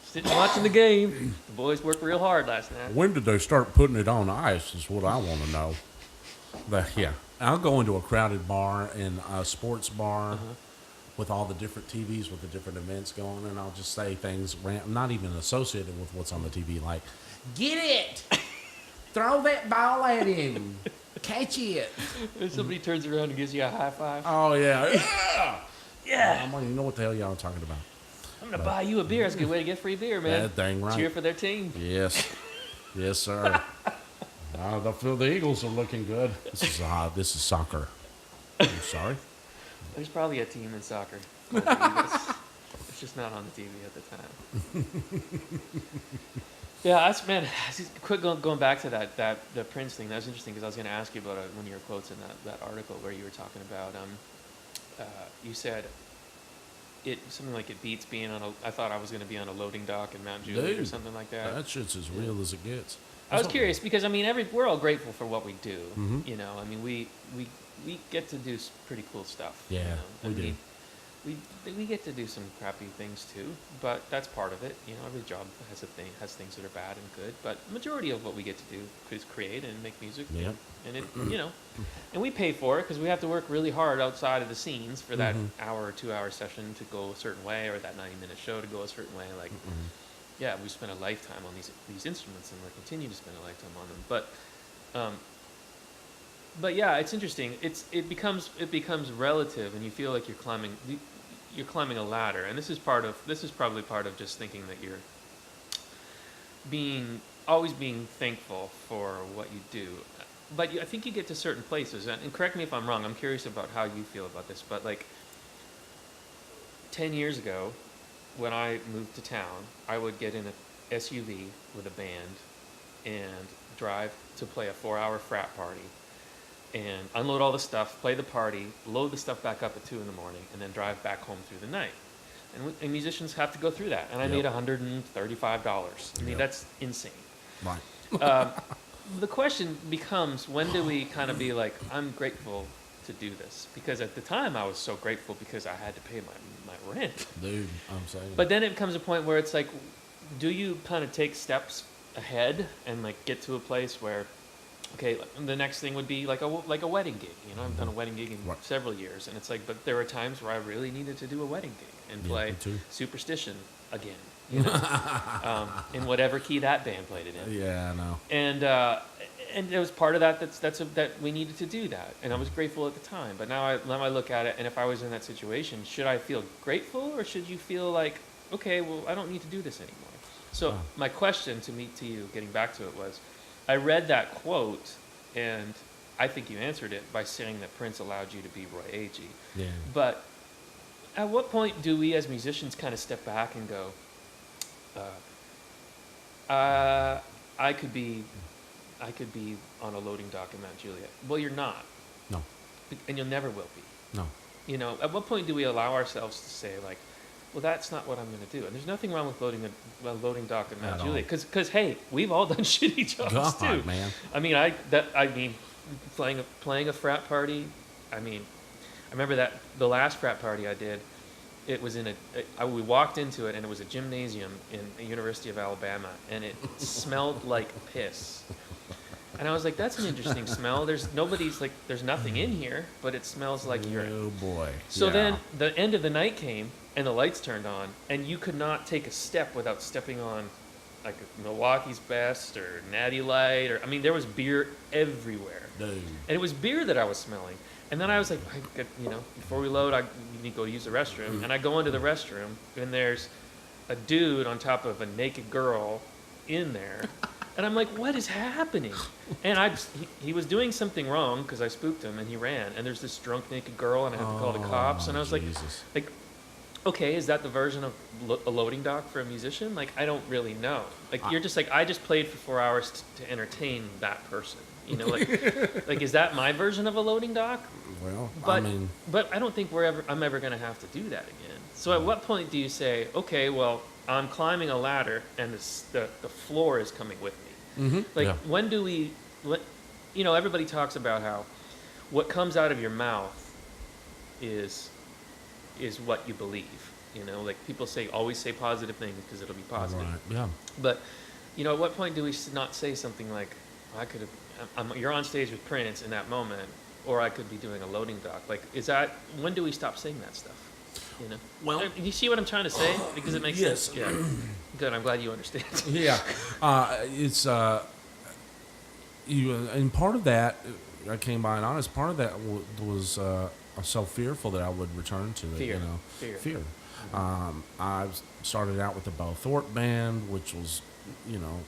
sitting watching the game. The boys worked real hard last night. when did they start putting it on ice? Is what I want to know. But yeah, I'll go into a crowded bar and a sports bar. With all the different TVs with the different events going, and I'll just say things not even associated with what's on the TV, like, get it! Throw that ball at him! Catch it! If somebody turns around and gives you a high five. Oh, yeah. Yeah! Yeah! I don't even know what the hell y'all are talking about. I'm going to buy you a beer. That's a good way to get free beer, man. That dang right. Cheer for their team. Yes. Yes, sir. The Eagles are looking good. This is soccer. I'm sorry. There's probably a team in soccer. It's just not on the TV at the time. Yeah, man. Quick going back to the Prince thing. That was interesting because I was going to ask you about one of your quotes in that article where you were talking about. You said something like it beats being on I thought I was going to be on a loading dock in Mount Juliet or something like that. That shit's as real as it gets. I was curious because we're all grateful for what we do. Mm-hmm. We get to do pretty cool stuff. Yeah, we do. We get to do some crappy things too, but that's part of it. Every job has things that are bad and good, but the majority of what we get to do is create and make music. Yeah. And it, and we pay for it because we have to work really hard outside of the scenes for that hour or 2 hour session to go a certain way, or that 90-minute show to go a certain way. Like, yeah, we spent a lifetime on these instruments, and we'll continue to spend a lifetime on them. But yeah, it's interesting. It becomes relative, and you feel like you're climbing a ladder. And this is probably part of just thinking that you're always being thankful for what you do. But I think you get to certain places, and correct me if I'm wrong. I'm curious about how you feel about this. But like 10 years ago, when I moved to town, I would get in a SUV with a band and drive to play a 4-hour frat party and unload all the stuff, play the party, load the stuff back up at 2 in the morning, and then drive back home through the night. And musicians have to go through that. And I made $135. I mean, that's insane. Right. The question becomes, when do we kind of be like, I'm grateful to do this? Because at the time, I was so grateful because I had to pay my rent. Dude, I'm saying. But then it comes a point where it's like, do you kind of take steps ahead and like get to a place where, okay, the next thing would be like a wedding gig. I've done a wedding gig in several years, and it's like, but there were times where I really needed to do a wedding gig and play Superstition again, in whatever key that band played it in. Yeah, I know. And there was part of that that we needed to do that, and I was grateful at the time. But now I look at it, and if I was in that situation, should I feel grateful, or should you feel like, okay, well, I don't need to do this anymore? So my question to you, getting back to it, was, I read that quote, and I think you answered it by saying that Prince allowed you to be Roy Agee. Yeah. But at what point do we as musicians kind of step back and go, I could be on a loading dock in Mount Juliet? Well, you're not. No. And you'll never will be. No. At what point do we allow ourselves to say, like, well, that's not what I'm going to do? And there's nothing wrong with loading a loading dock in Mount Juliet, because hey, we've all done shitty jobs too. Man. I mean, playing a frat party. I mean, I remember that the last frat party I did, it was we walked into it, and it was a gymnasium in the University of Alabama, and it smelled like piss. And I was like, that's an interesting smell. There's nothing in here, but it smells like urine. Oh boy. So then the end of the night came, and the lights turned on, and you could not take a step without stepping on like a Milwaukee's Best or Natty Light, there was beer everywhere. Dude. And it was beer that I was smelling. And then I was like, before we load, you need to go use the restroom. And I go into the restroom, and there's a dude on top of a naked girl in there. And I'm like, what is happening? And he was doing something wrong because I spooked him, and he ran. And there's this drunk naked girl, and I had to call the cops. And I was like, okay, is that the version of a loading dock for a musician? Like, I don't really know. Like, you're just like, I just played for 4 hours to entertain that person. You know, like is that my version of a loading dock? Well, But I don't think I'm ever going to have to do that again. So at what point do you say, okay, well, I'm climbing a ladder and the floor is coming with me? Like, when do we? You know, everybody talks about how what comes out of your mouth is what you believe. You know, like people say, always say positive things because it'll be positive. Right. Yeah. But, you know, at what point do we not say something like, I could have, you're on stage with Prince in that moment, or I could be doing a loading dock. Like, when do we stop saying that stuff? You know? Well, you see what I'm trying to say? Because it makes yes. sense. Yeah. Good. I'm glad you understand. Yeah. It's, and part of that, I came by and honest, part of that was so fearful that I would return to it. Fear. You know? Fear. I started out with the Bo Thorpe band, which was, you know,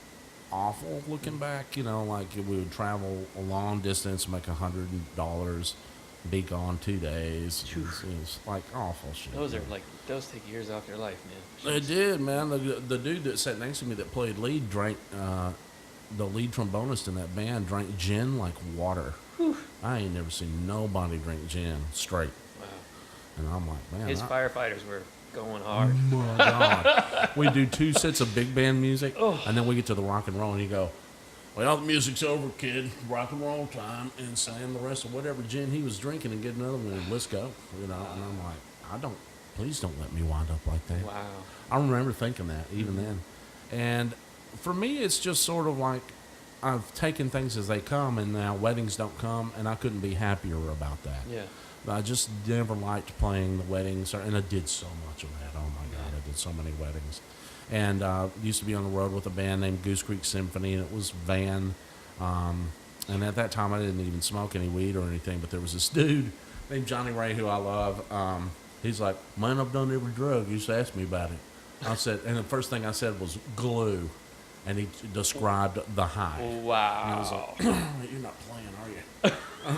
awful looking back. You know, like we would travel a long distance, make $100, be gone 2 days. It was like awful shit. Those take years off your life, man. They did, man. The dude that sat next to me that played lead drank, the lead trombonist in that band drank gin like water. Whew. I ain't never seen nobody drink gin straight. Wow. And I'm like, man. His firefighters were going hard. Oh my God. We do 2 sets of big band music, and then we get to the rock and roll, and you go, well, the music's over, kid. Rock and roll time, and slam the rest of whatever gin he was drinking and get another one, and let's go. You know, and I'm like, please don't let me wind up like that. Wow. I remember thinking that even then. And for me, it's just sort of like I've taken things as they come, and now weddings don't come, and I couldn't be happier about that. Yeah. I just never liked playing the weddings, and I did so much of that. Oh my God, I did so many weddings, and used to be on the road with a band named Goose Creek Symphony, and it was van. And at that time, I didn't even smoke any weed or anything, but there was this dude named Johnny Ray who I love. He's like, man, I've done every drug. You used to ask me about it. I said, and the first thing I said was glue, and he described the high. Wow. And I was like, you're not playing, are you?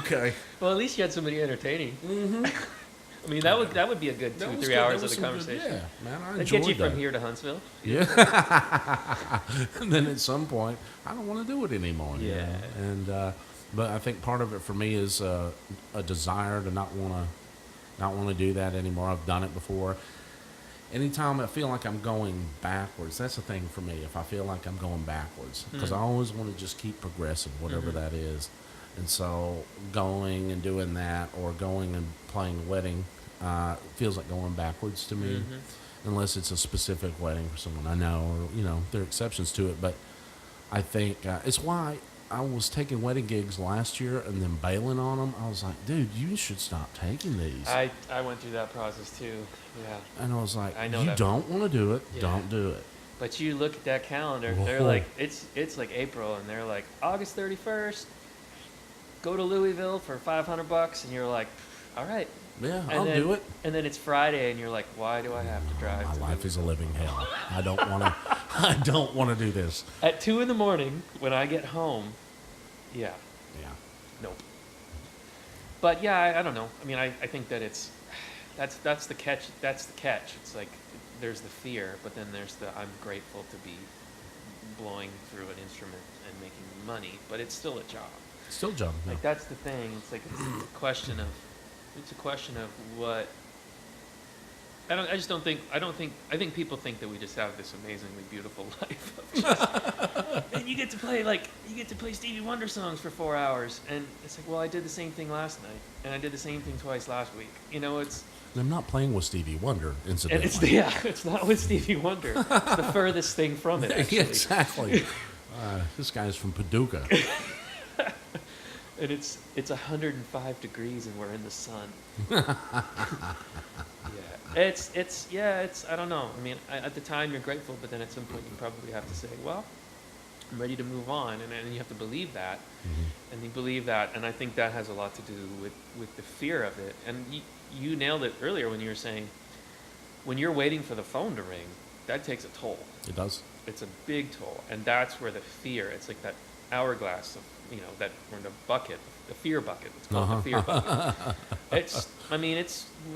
Okay. Well, at least you had somebody entertaining. Mm-hmm. I mean, that would be a good 2-3 hours of the conversation. Yeah, man, I That'd enjoyed get you that. from here to Huntsville. Yeah. And then at some point, I don't want to do it anymore. Yeah. You know? And but I think part of it for me is a desire to not want to do that anymore. I've done it before. Anytime I feel like I'm going backwards, that's the thing for me. If I feel like I'm going backwards, because I always want to just keep progressing, whatever that is. And so going and doing that, or going and playing a wedding, feels like going backwards to me, unless it's a specific wedding for someone I know, or, you know, there are exceptions to it. But I think it's why I was taking wedding gigs last year and then bailing on them. I was like, dude, you should stop taking these. I went through that process too. Yeah. And I was like, I know you that. don't want to do it, Yeah. don't do it. But you look at that calendar, they're like, it's like April, and they're like, August 31st, go to Louisville for $500, and you're like, all right. Yeah, And I'll then, do it. And then it's Friday, and you're like, why do I have to drive? My to life is a Louisville? living hell. I don't want to. I don't want to do this. At 2 a.m, when I get home, yeah, Yeah. nope. But yeah, I don't know. I mean, I think that that's the catch. That's the catch. It's like there's the fear, but then there's the I'm grateful to be blowing through an instrument and making money, but it's still a job. Still job. Yeah. Like that's the thing. It's like it's a question of what. I think people think that we just have this amazingly beautiful life of just, and you get to play Stevie Wonder songs for 4 hours, and it's like, well, I did the same thing last night, and I did the same thing twice last week. You know, it's. I'm not playing with Stevie Wonder, incidentally. And it's not with Stevie Wonder. It's the furthest thing from it, actually. Yeah, exactly. This guy's from Paducah. And it's 105 degrees, and we're in the sun. Yeah, it's I don't know. I mean, at the time you're grateful, but then at some point you probably have to say, well, I'm ready to move on, and you have to believe that, and you believe that, and I think that has a lot to do with the fear of it. And you nailed it earlier when you were saying, when you're waiting for the phone to ring, that takes a toll. It does. It's a big toll, and that's where the fear. It's like that hourglass of, that, or the bucket, the fear bucket. It's called the fear bucket.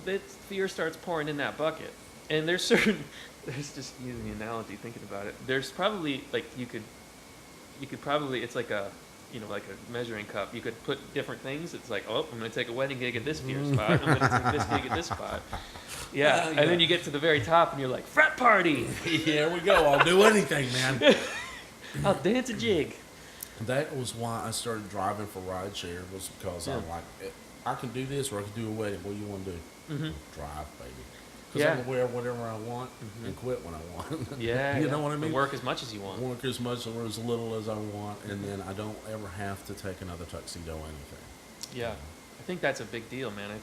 The fear starts pouring in that bucket, And there's certain, there's just using the analogy, thinking about it. There's probably like you could probably, it's like a, like a measuring cup. You could put different things. It's like, oh, I'm going to take a wedding gig at this beer spot. I'm going to take this gig at this spot. Yeah. And then you get to the very top and you're like, frat party. Here we go. I'll do anything, man. I'll dance a jig. That was why I started driving for rideshare, was because I'm like, I can do this or I can do a wedding. What do you want to do? Drive, baby. Because I can wear whatever I want and quit when I want. Yeah. You know what I mean? And work as much as you want. Work as much or as little as I want, and then I don't ever have to take another tuxedo or anything. Yeah. I think that's a big deal, man. I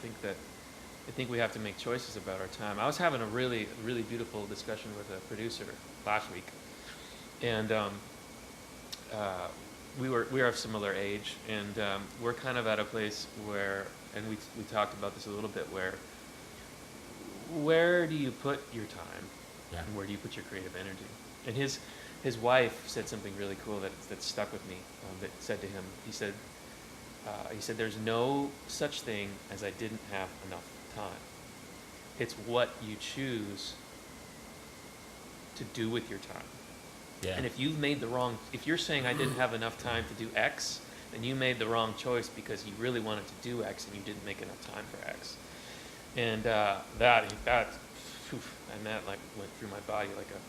think we have to make choices about our time. I was having a really, really beautiful discussion with a producer last week, and we were of similar age, and we're kind of at a place where, and we talked about this a little bit, where do you put your time, and where do you put your creative energy? And his wife said something really cool that stuck with me. That said to him, he said, "There's no such thing as I didn't have enough time. It's what you choose to do with your time." Yeah. And if you're saying I didn't have enough time to do X, then you made the wrong choice because you really wanted to do X and you didn't make enough time for X. And that like went through my body like a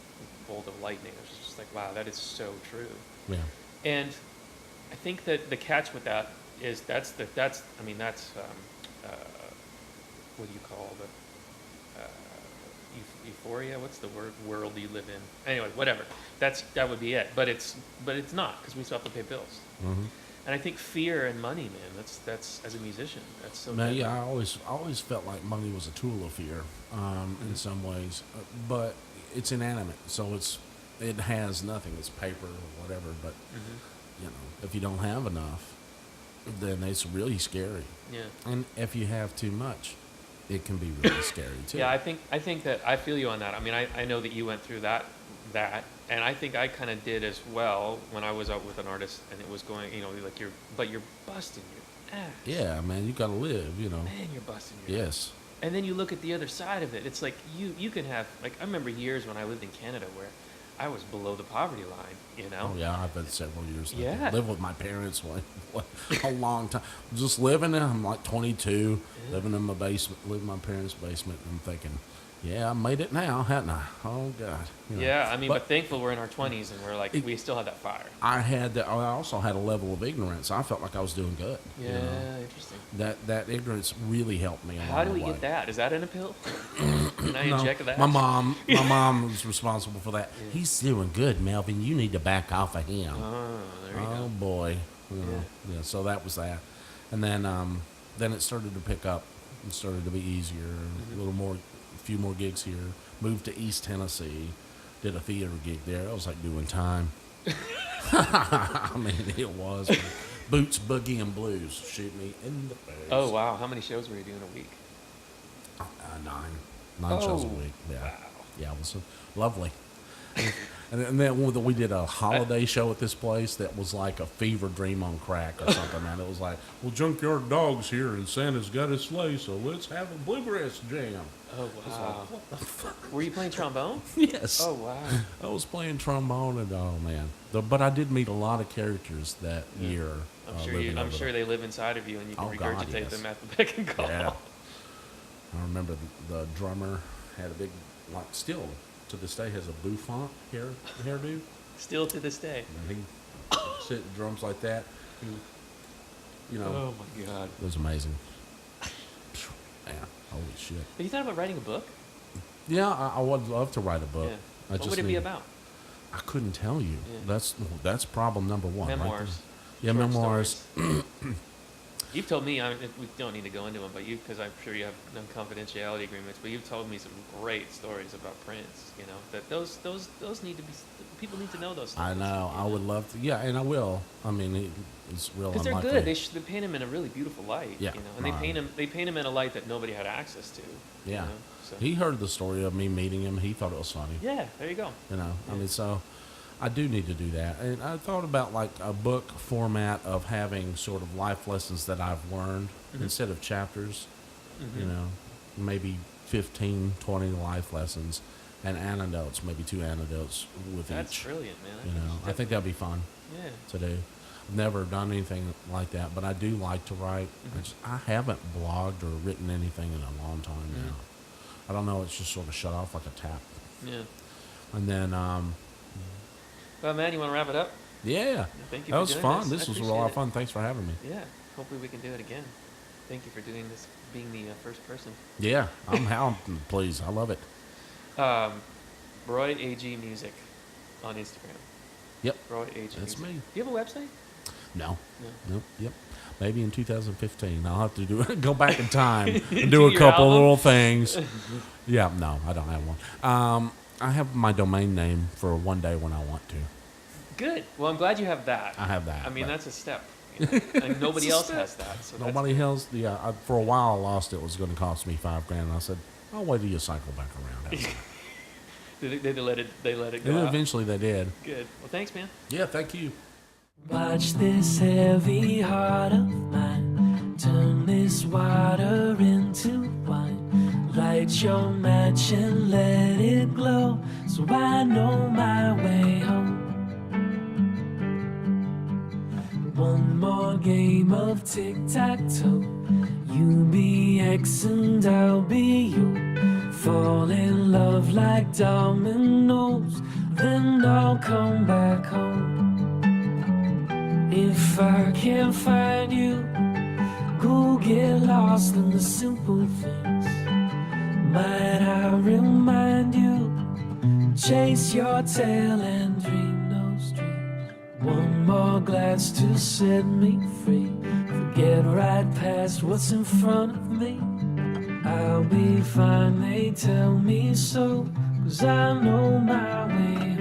bolt of lightning. It was just like, wow, that is so true. Yeah. And I think that the catch with that is that's what do you call the euphoria? What's the world you live in? Anyway, whatever. That would be it. But it's not, because we still have to pay bills. Mm-hmm. And I think fear and money, man. That's as a musician. That's so. Man, yeah, I always felt like money was a tool of fear, in some ways, but it's inanimate, so it has nothing. It's paper or whatever. But if you don't have enough, then it's really scary. Yeah. And if you have too much, it can be really scary too. Yeah, I think that I feel you on that. I mean, I know that you went through that, and I think I kind of did as well when I was out with an artist, and it was going, like you're busting your ass. Yeah, man, you gotta live, Man, you're busting your ass. And then you look at the other side of it. It's like you can have, like, I remember years when I lived in Canada where I was below the poverty line, Oh, yeah, I've been several years. Yeah. I lived with my parents a long time. Just living in, I'm like 22, living in my basement, living in my parents' basement, and I'm thinking, yeah, I made it now, hadn't I? Oh, God. Yeah, I mean, but thankful we're in our 20s and we're like, we still have that fire. I also had a level of ignorance. I felt like I was doing good. Yeah, interesting. That ignorance really helped me. How do we get that? Is that in a pill? Can I inject that? My mom was responsible for that. Yeah. He's doing good, Melvin. You need to back off of him. Oh, there you go. Oh, boy. Yeah, so that was that. And then it started to pick up. It started to be easier. A few more gigs here. Moved to East Tennessee. Did a theater gig there. It was like doing time. I mean, it was. Boots, Boogie, and Blues. Shoot me in the face. Oh, wow. How many shows were you doing a week? 9 shows a week. Yeah. Wow. Yeah, it was lovely. And then we did a holiday show at this place that was like a fever dream on crack or something, man. It was like, well, Junkyard Dog's here and Santa's got his sleigh, so let's have a bluegrass jam. Oh, wow. Like, what the fuck? Were you playing trombone? Yes. Oh, wow. I was playing trombone, and oh, man. But I did meet a lot of characters that year. I'm sure they live inside of you, and you can regurgitate them at the beck and call. Yeah. I remember the drummer had a big, like, still to this day has a bouffant hairdo. Still to this day. And he sit drums like that. Oh my God. It was amazing. Man, holy shit. Have you thought about writing a book? Yeah, I would love to write a book. Yeah. What would it be about? I couldn't tell you. Yeah. That's problem number one. Memoirs. Right there. Yeah, memoirs. You've told me, we don't need to go into them, but because I'm sure you have non-confidentiality agreements, but you've told me some great stories about Prince, that those need to be, people need to know those stories. I know. I would love to. Yeah, and I will. I mean, it's real unlikely. Because they're good. They paint him in a really beautiful light, yeah, and they paint him in a light that nobody had access to. Yeah. So. He heard the story of me meeting him. He thought it was funny. Yeah, there you go. Yeah. I mean, so I do need to do that. And I thought about like a book format of having sort of life lessons that I've learned instead of chapters. Maybe 15, 20 life lessons and anecdotes, maybe 2 anecdotes with That's each. brilliant, man. You know, I think that'd be fun Yeah. to do. I've never done anything like that, but I do like to write. I haven't blogged or written anything in a long time now. I don't know. It's just sort of shut off like a tap. Yeah. And then, Well, man, you want to wrap it up? yeah, Thank you that for was doing fun. this. This I was a appreciate lot of it. fun. Thanks for having me. Yeah. Hopefully we can do it again. Thank you for doing this, being the first person. Yeah, I'm pleased. I love it. Roy Agee Music on Instagram. Yep, Roy Agee that's Music. me. Do you have a website? No. No. Nope. Yep. Maybe in 2015. I'll have to go back in time and Do do a your couple album? little things. Yeah. No, I don't have one. I have my domain name for one day when I want to. Good. Well, I'm glad you have that. I have that. I mean, but that's a step. You know? And nobody It's a else step. has that. So nobody else. Yeah. For a while, I lost it. It was going to cost me $5,000. And I said, I'll wait till you cycle back around. They let it. They let it go. And out. eventually they did. Good. Well, thanks, man. Yeah. Thank you. Watch this heavy heart of mine turn this water into wine. Light your match and let it glow, so I know my way home. One more game of tic-tac-toe. You be X and I'll be you. Fall in love like dominoes, then I'll come back home. If I can't find you, go get lost in the simple things. Might I remind you, chase your tail and dream those dreams. One more glass to set me free. Forget right past what's in front of me. I'll be fine, they tell me so, 'cause I know my way home.